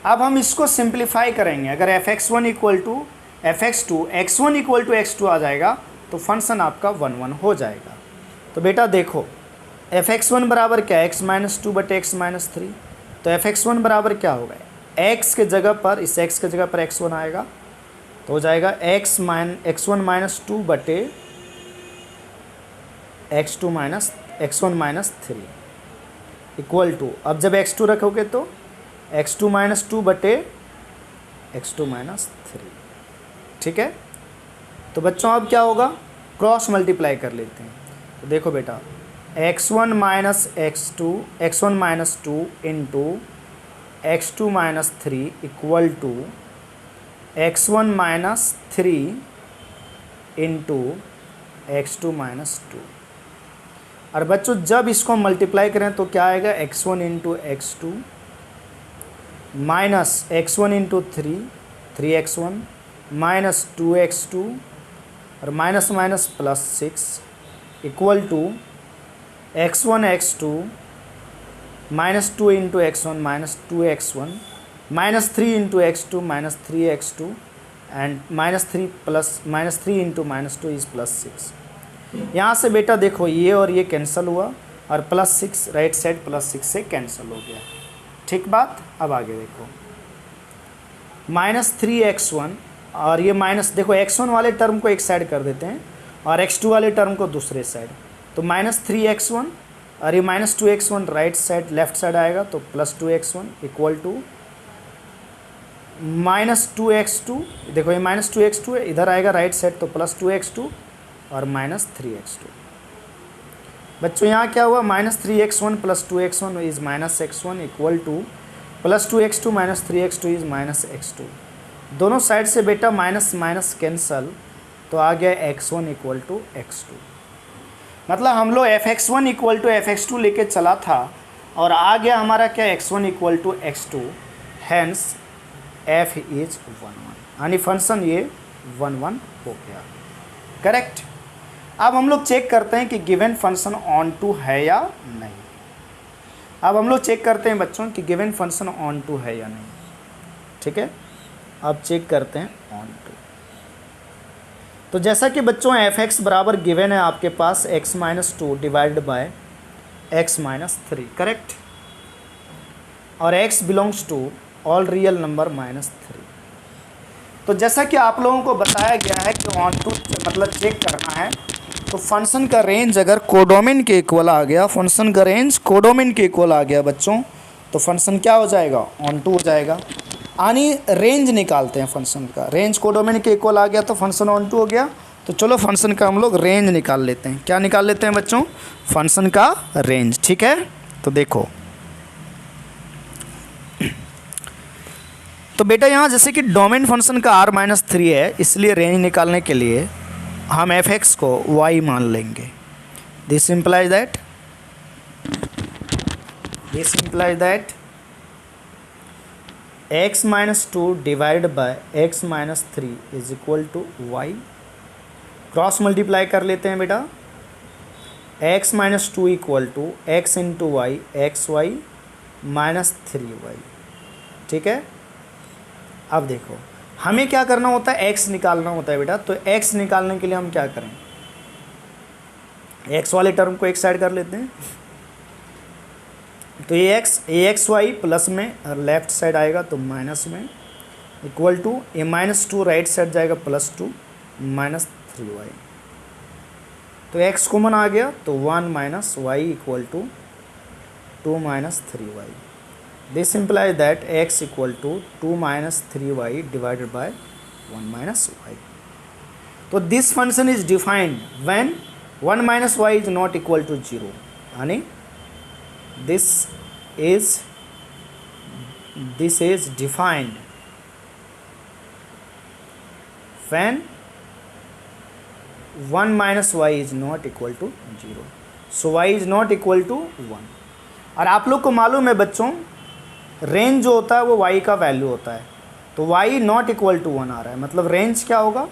S1: अब हम इसको सिंप्लीफाई करेंगे। अगर fx1 equal to fx2, x1 equal to x2 आ जाएगा तो फंक्शन आपका 1 1 हो जाएगा। तो बेटा देखो fx1 बराबर क्या है, x माइनस 2 बटे x माइनस 3। तो fx1 बराबर क्या होगा, x के जगह पर, इस x के जगह पर x1 आएगा तो हो जाएगा x1 माइनस 2 बटे x1 माइनस 3 इक्वल टू, अब जब x2 रखोगे तो x2 माइनस 2 बटे x2 माइनस 3। ठीक है, तो बच्चों अब क्या होगा, क्रॉस मल्टीप्लाई कर लेते हैं। तो देखो बेटा x1 minus 2 into x2 minus 3 equal to x1 minus 3 into x2 minus 2। और बच्चों जब इसको मल्टीप्लाई करें तो क्या आएगा, x1 into x2 minus x1 into 3x1 minus 2x2 और minus minus plus 6 equal to x1 x2 minus 2 into x1 minus 2x1 minus 3 into x2 minus 3x2 and minus 3 into minus 2 is plus 6। यहाँ से बेटा देखो ये और ये cancel हुआ और प्लस 6 राइट साइड प्लस 6 से कैंसिल हो गया। ठीक बात। अब आगे देखो माइनस 3x1 और ये माइनस, देखो x1 वाले टर्म को एक साइड कर देते हैं और x2 वाले टर्म को दूसरे साइड। तो माइनस 3x1 और ये minus 2x1 right side left side आएगा तो plus 2x1 equal to minus 2x2। देखो ये माइनस 2x2 है, इधर आएगा राइट साइड तो प्लस 2x2 और माइनस 3x2। बच्चों यहाँ क्या हुआ, minus 3x1 plus 2x1 is minus x1 equal two plus 2x2 minus 3x2 is minus x2। दोनों साइड से बेटा माइनस माइनस कैंसल तो आ गया x1 इक्वल टू x2। मतलब हम लोग fx1 इक्वल टू fx2 लेके चला था और आ गया हमारा क्या, x1 equal to x2, hence f is 1 1, यानी फंक्शन ये 1 1 हो गया। करेक्ट। अब हम लोग चेक करते हैं कि गिवन फंक्शन ऑन टू है या नहीं। अब हम लोग चेक करते हैं बच्चों कि गिवन फंक्शन ऑन टू है या नहीं। ठीक है, अब चेक करते हैं ऑन टू। तो जैसा कि बच्चों एफ एक्स बराबर गिवन है आपके पास x-2 divided by x-3, correct, और x belongs to all real number -3। तो जैसा कि आप लोगों को बताया गया है कि ऑन टू मतलब चेक करना है, तो फंक्शन का रेंज अगर कोडोमेन के इक्वल आ गया, फंक्शन का रेंज कोडोमेन के इक्वल आ गया बच्चों, तो फंक्शन क्या हो जाएगा, ऑन टू हो जाएगा। यानी रेंज निकालते हैं फंक्शन का, रेंज कोडोमेन के इक्वल आ गया तो फंक्शन ऑन टू हो गया। तो चलो फंक्शन का हम लोग रेंज निकाल लेते हैं। क्या निकाल लेते हैं बच्चों, फंक्शन का रेंज, ठीक है। तो देखो, तो बेटा यहाँ जैसे कि डोमेन फंक्शन का r-3 है, इसलिए रेंज निकालने के लिए हम एफ एक्स को y मान लेंगे। This implies that x-2 divide by x-3 is equal to y। Cross multiply कर लेते हैं बेटा, x-2 equal to x into y xy -3y, ठीक है। अब देखो हमें क्या करना होता है, x निकालना होता है बेटा। तो x निकालने के लिए हम क्या करें, x वाले टर्म को एक साइड कर लेते हैं। तो ये एक्स वाई प्लस में लेफ्ट साइड आएगा तो माइनस में, equal to a -2 right side जाएगा +2 -3y। तो x कॉमन आ गया तो 1 - y equal to 2 -3y। This implies that x equal to 2 -3y divided by 1 -y। तो this function is defined when 1 - y is not equal to 0, यानी this is defined when 1 - y is not equal to 0, so y is not equal to 1। और आप लोग को मालूम है बच्चों, range जो होता है वो y का वैल्यू होता है, तो y नॉट इक्वल टू 1 आ रहा है, मतलब रेंज क्या होगा,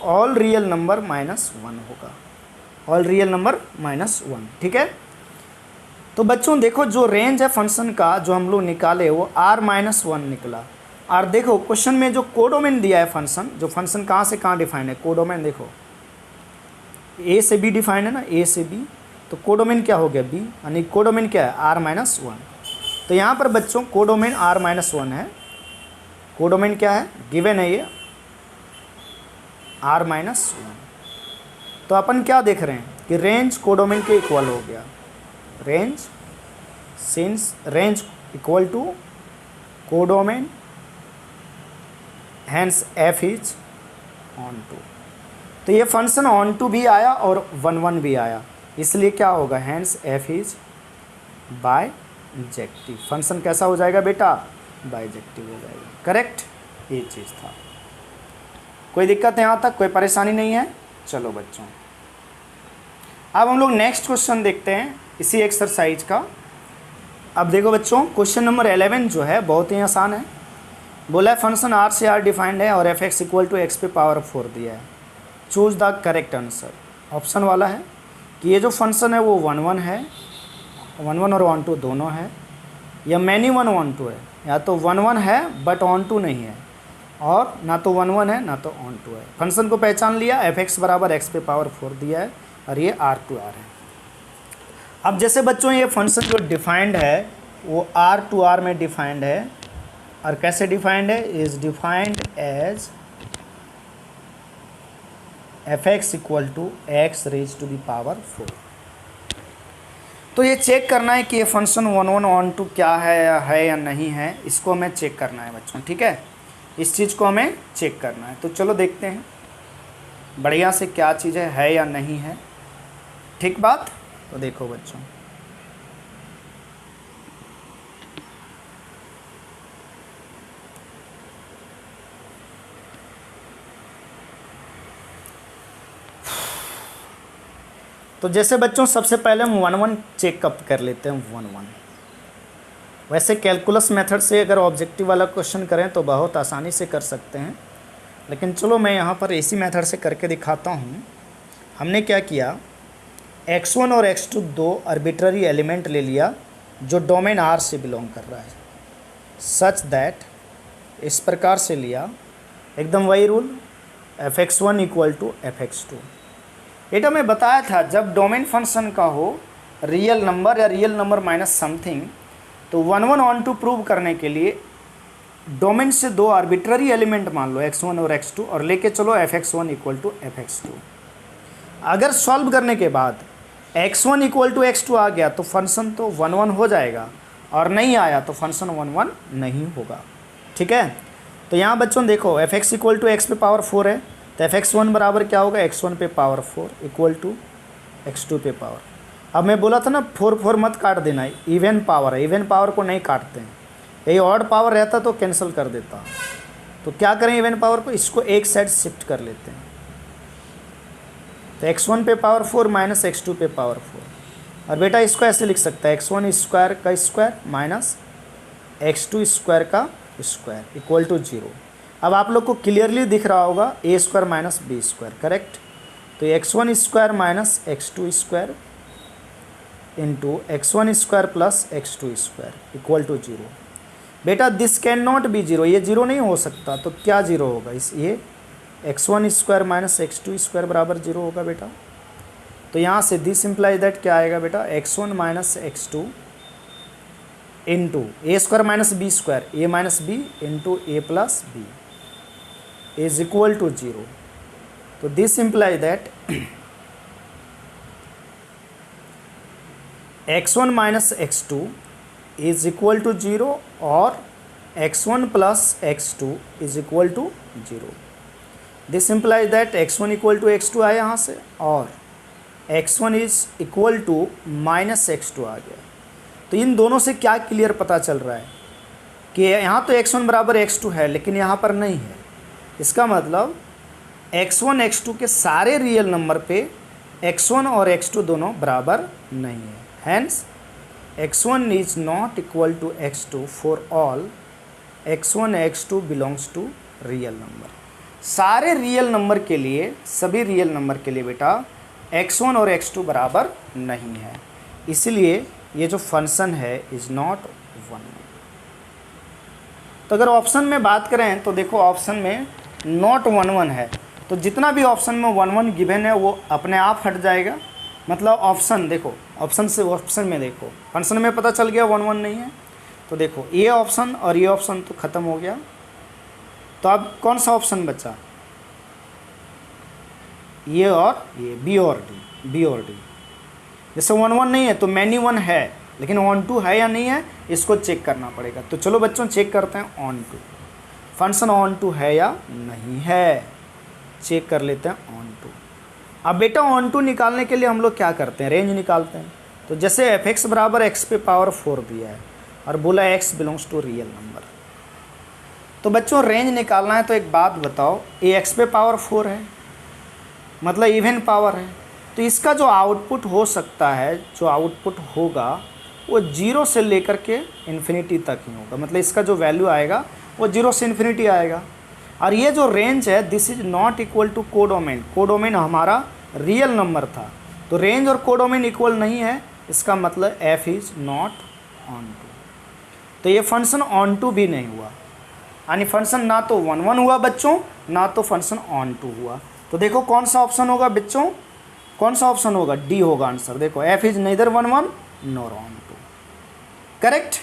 S1: ऑल रियल नंबर -1 होगा, ऑल रियल नंबर -1, ठीक है। तो बच्चों देखो जो रेंज है फंक्शन का जो हम लोग निकाले वो r-1 निकला। और देखो क्वेश्चन में जो कोडोमेन दिया है फंक्शन, जो फंक्शन कहाँ से कहाँ डिफाइन है, कोडोमेन देखो a से b डिफाइन है ना, a से b, तो कोडोमेन क्या हो गया b, यानी कोडोमेन क्या है r-1। तो यहाँ पर बच्चों कोडोमेन r-1 है, कोडोमेन क्या है गिवन है ये r-1। तो अपन क्या देख रहे हैं कि रेंज कोडोमेन के इक्वल हो गया, range since range equal to codomain, hence f is onto. तो ये फंक्शन ऑन टू भी आया और 1 भी आया, इसलिए क्या होगा, hence f is bijective. Function कैसा हो जाएगा बेटा, बाइजेक्टिव हो जाएगा, करेक्ट, ये चीज़ था। कोई दिक्कत यहाँ तक, कोई परेशानी नहीं है। चलो बच्चों अब हम लोग नेक्स्ट क्वेश्चन देखते हैं इसी एक्सरसाइज का। अब देखो बच्चों क्वेश्चन नंबर 11 जो है बहुत ही आसान है। बोला है फंक्शन r से r डिफाइंड है और f(x) इक्वल टू x पे पावर 4 दिया है, choose the correct answer. Option वाला है कि ये जो फंक्शन है वो 1 है, 1 और 1 दोनों है, या मैनी 1 है, या तो 1 है बट 1 नहीं है, और ना तो 1 है ना तो 1 है। फंक्शन को पहचान लिया, f(x) बराबर x पे पावर 4 दिया है और ये r है। अब जैसे बच्चों ये फंक्शन जो डिफाइंड है वो r में डिफाइंड है, और कैसे डिफाइंड है, is defined as f(x) equal to x raise to the power 4। तो ये चेक करना है कि ये फंक्शन 1 क्या है या नहीं है, इसको हमें चेक करना है बच्चों, ठीक है, इस चीज़ को हमें चेक करना है। तो चलो देखते हैं बढ़िया से क्या चीज़ है या नहीं है, ठीक बात। तो देखो बच्चों तो जैसे बच्चों सबसे पहले हम 1 चेकअप कर लेते हैं, 1। वैसे कैलकुलस मेथड से अगर ऑब्जेक्टिव वाला क्वेश्चन करें तो बहुत आसानी से कर सकते हैं, लेकिन चलो मैं यहाँ पर इसी मेथड से करके दिखाता हूँ। हमने क्या किया, x1 और x2 दो आर्बिट्ररी एलिमेंट ले लिया जो डोमेन R से बिलोंग कर रहा है, सच दैट इस प्रकार से लिया, एकदम वही rule, f(x1) equal to f(x2). बेटा मैं बताया था जब डोमेन फंक्शन का हो रियल नंबर या रियल नंबर माइनस समथिंग, तो 1 1 ऑन टू प्रूव करने के लिए डोमेन से दो आर्बिट्ररी एलिमेंट मान लो x1 और x2 और लेके चलो f(x1) इक्वल टू f(x2). अगर सॉल्व करने के बाद x1 इक्वल टू x2 आ गया तो फंक्शन तो 1 1 हो जाएगा, और नहीं आया तो फंक्शन 1 1 नहीं होगा। ठीक है, तो यहाँ बच्चों देखो f(x) इक्वल टू x पे पावर 4 है, तो f(x1) बराबर क्या होगा, x1 पे पावर 4 इक्वल टू x2 पे पावर। अब मैं बोला था ना 4 4 मत काट देना, इवन पावर है, इवन पावर को नहीं काटते हैं, यही ऑड पावर रहता तो कैंसिल कर देता। तो क्या करें इवन पावर को, इसको एक साइड शिफ्ट कर लेते हैं, तो x1 पे पावर 4 माइनस x2 पे पावर 4। और बेटा इसको ऐसे लिख सकता है x1 स्क्वायर का स्क्वायर माइनस x2 स्क्वायर का स्क्वायर इक्वल टू 0। अब आप लोग को क्लियरली दिख रहा होगा a square minus b square, correct. तो x1 square minus x2 square into x1 square plus x2 square equal to 0। बेटा दिस कैन नॉट बी 0, ये 0 नहीं हो सकता, तो क्या 0 होगा, इस ये x1 square minus x2 square बराबर 0 होगा बेटा। तो यहाँ से दिस इम्प्लाइज दैट क्या आएगा बेटा, x1 minus x2 into a square minus b square, a minus b into a plus b is equal to 0। तो this implies that x1 minus x2 is equal to 0 और x1 plus x2 is equal to 0। This implies that x1 equal to x2 आया यहाँ से, और x1 is equal to minus x2 आ गया। तो इन दोनों से क्या क्लियर पता चल रहा है कि यहाँ तो x1 बराबर x2 है लेकिन यहाँ पर नहीं है। इसका मतलब x1 x2 के सारे रियल नंबर पे x1 और x2 दोनों बराबर नहीं है। Hence x1 is not equal to x2 for all x1 x2 belongs to real number. सारे रियल नंबर के लिए, सभी रियल नंबर के लिए बेटा x1 और x2 बराबर नहीं है, इसलिए ये जो फंक्शन है इज़ नॉट 1 1। तो अगर ऑप्शन में बात करें तो देखो ऑप्शन में नॉट 1 1 है, तो जितना भी ऑप्शन में 1 1 गिवन है वो अपने आप हट जाएगा। मतलब ऑप्शन देखो, ऑप्शन से ऑप्शन में देखो, फंक्शन में पता चल गया 1 1 नहीं है, तो देखो ये ऑप्शन और ये ऑप्शन तो ख़त्म हो गया। तो अब कौन सा ऑप्शन बचा, ये और ये, बी और डी, बी और डी। जैसे 1 1 नहीं है तो मैनी 1 है, लेकिन ऑन टू है या नहीं है इसको चेक करना पड़ेगा। तो चलो बच्चों चेक करते हैं onto, function onto है या नहीं है, चेक कर लेते हैं ऑन टू। अब बेटा ऑन टू निकालने के लिए हम लोग क्या करते हैं, रेंज निकालते हैं। तो जैसे f(x) बराबर x पे पावर 4 दिया है और बोला x belongs to real number, तो बच्चों रेंज निकालना है। तो एक बात बताओ, ये x पे पावर 4 है मतलब इवन पावर है, तो इसका जो आउटपुट हो सकता है, जो आउटपुट होगा वो 0 से लेकर के इन्फिनिटी तक ही होगा। मतलब इसका जो वैल्यू आएगा वो 0 से इन्फिनिटी आएगा। और ये जो रेंज है this is not equal to codomain, codomain हमारा रियल नंबर था, तो रेंज और कोडोमेन इक्वल नहीं है, इसका मतलब f is not onto. तो ये फंक्शन ऑन टू भी नहीं हुआ, यानी फंक्शन ना तो 1 1 हुआ बच्चों, ना तो फंक्शन ऑन टू हुआ। तो देखो कौन सा ऑप्शन होगा बच्चों, कौन सा ऑप्शन होगा, डी होगा आंसर। देखो f is neither 1 1 nor onto, correct.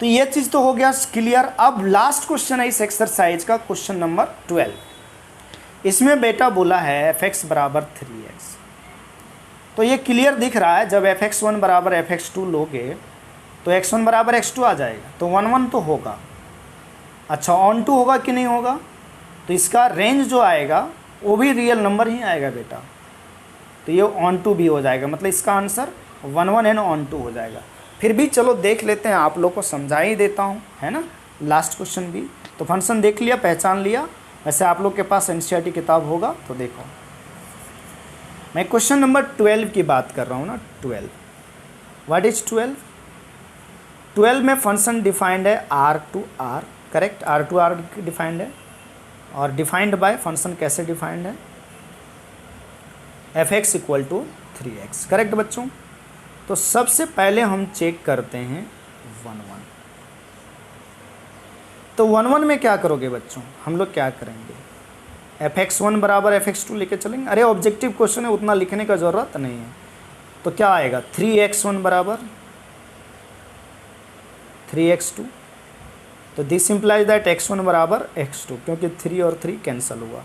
S1: तो ये चीज़ तो हो गया क्लियर। अब लास्ट क्वेश्चन है इस एक्सरसाइज का, क्वेश्चन नंबर 12। इसमें बेटा बोला है f(x) बराबर 3x। तो ये क्लियर दिख रहा है, जब f(x1) बराबर f(x2) लोगे तो x1 बराबर x2 आ जाएगा, तो 1 1 तो होगा। अच्छा ऑन टू होगा कि नहीं होगा, तो इसका रेंज जो आएगा वो भी रियल नंबर ही आएगा बेटा, तो ये ऑन टू भी हो जाएगा। मतलब इसका आंसर 1 1 एंड ऑन टू हो जाएगा। फिर भी चलो देख लेते हैं, आप लोग को समझा ही देता हूँ, है ना। लास्ट क्वेश्चन भी तो फंक्शन देख लिया, पहचान लिया। वैसे आप लोग के पास एनसीईआरटी किताब होगा तो देखो, मैं क्वेश्चन नंबर 12 की बात कर रहा हूँ ना। 12 व्हाट इज 12? 12 में फंक्शन डिफाइंड है R to R, correct, R to R defined है। और डिफाइंड बाय फंक्शन कैसे डिफाइंड है, f(x) equal to 3x, correct बच्चों। तो सबसे पहले हम चेक करते हैं 1 1। तो 1 में क्या करोगे बच्चों, हम लोग क्या करेंगे, fx1 बराबर fx2 लेके चलेंगे। अरे ऑब्जेक्टिव क्वेश्चन है, उतना लिखने का ज़रूरत नहीं है। तो क्या आएगा 3x1 बराबर 3x2, तो दिस इम्प्लाइज दैट x1 बराबर x2, क्योंकि 3 और 3 कैंसिल हुआ।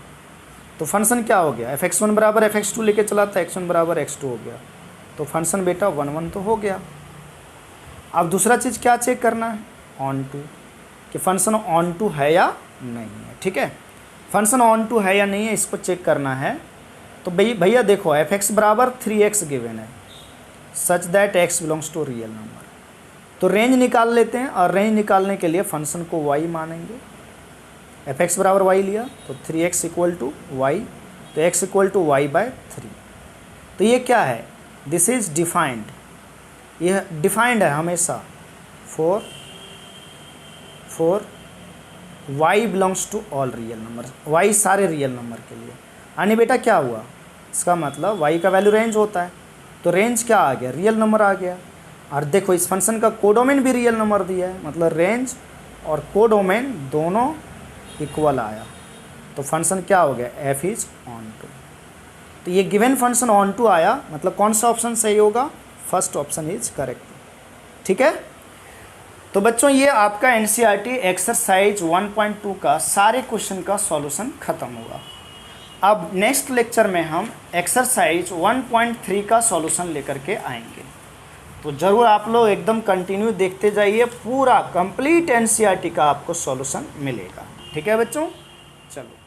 S1: तो फंक्शन क्या हो गया, fx1 बराबर fx2 लेके चला था, x1 बराबर x2 हो गया। तो फंक्शन बेटा 1 तो हो गया। अब दूसरा चीज़ क्या चेक करना है, ऑन टू, कि फंक्शन ऑन टू है या नहीं है। ठीक है, फंक्शन ऑन टू है या नहीं है इसको चेक करना है। तो भैया देखो fx बराबर 3x गिवन है, such that x belongs to real number. तो रेंज निकाल लेते हैं, और रेंज निकालने के लिए फंक्शन को y मानेंगे। fx बराबर y लिया तो 3x इक्वल टू वाई, तो x equal to y by 3। तो ये क्या है, दिस इज डिफाइंड, यह डिफाइंड है हमेशा for y belongs to all real number, y सारे रियल नंबर के लिए। यानी बेटा क्या हुआ, इसका मतलब y का वैल्यू रेंज होता है, तो रेंज क्या आ गया, रियल नंबर आ गया। और देखो इस फंक्शन का कोडोमेन भी रियल नंबर दिया है, मतलब रेंज और कोडोमेन दोनों इक्वल आया। तो फंक्शन क्या हो गया, f इज ऑन टू। तो ये गिवन फंक्शन ऑन टू आया, मतलब कौन सा ऑप्शन सही होगा, फर्स्ट ऑप्शन इज करेक्ट। ठीक है, तो बच्चों ये आपका NCERT एक्सरसाइज 1.2 का सारे क्वेश्चन का सॉल्यूशन खत्म हुआ। अब नेक्स्ट लेक्चर में हम एक्सरसाइज 1.3 का सॉल्यूशन लेकर के आएंगे। तो ज़रूर आप लोग एकदम कंटिन्यू देखते जाइए, पूरा कंप्लीट NCERT का आपको सॉल्यूशन मिलेगा। ठीक है बच्चों, चलो।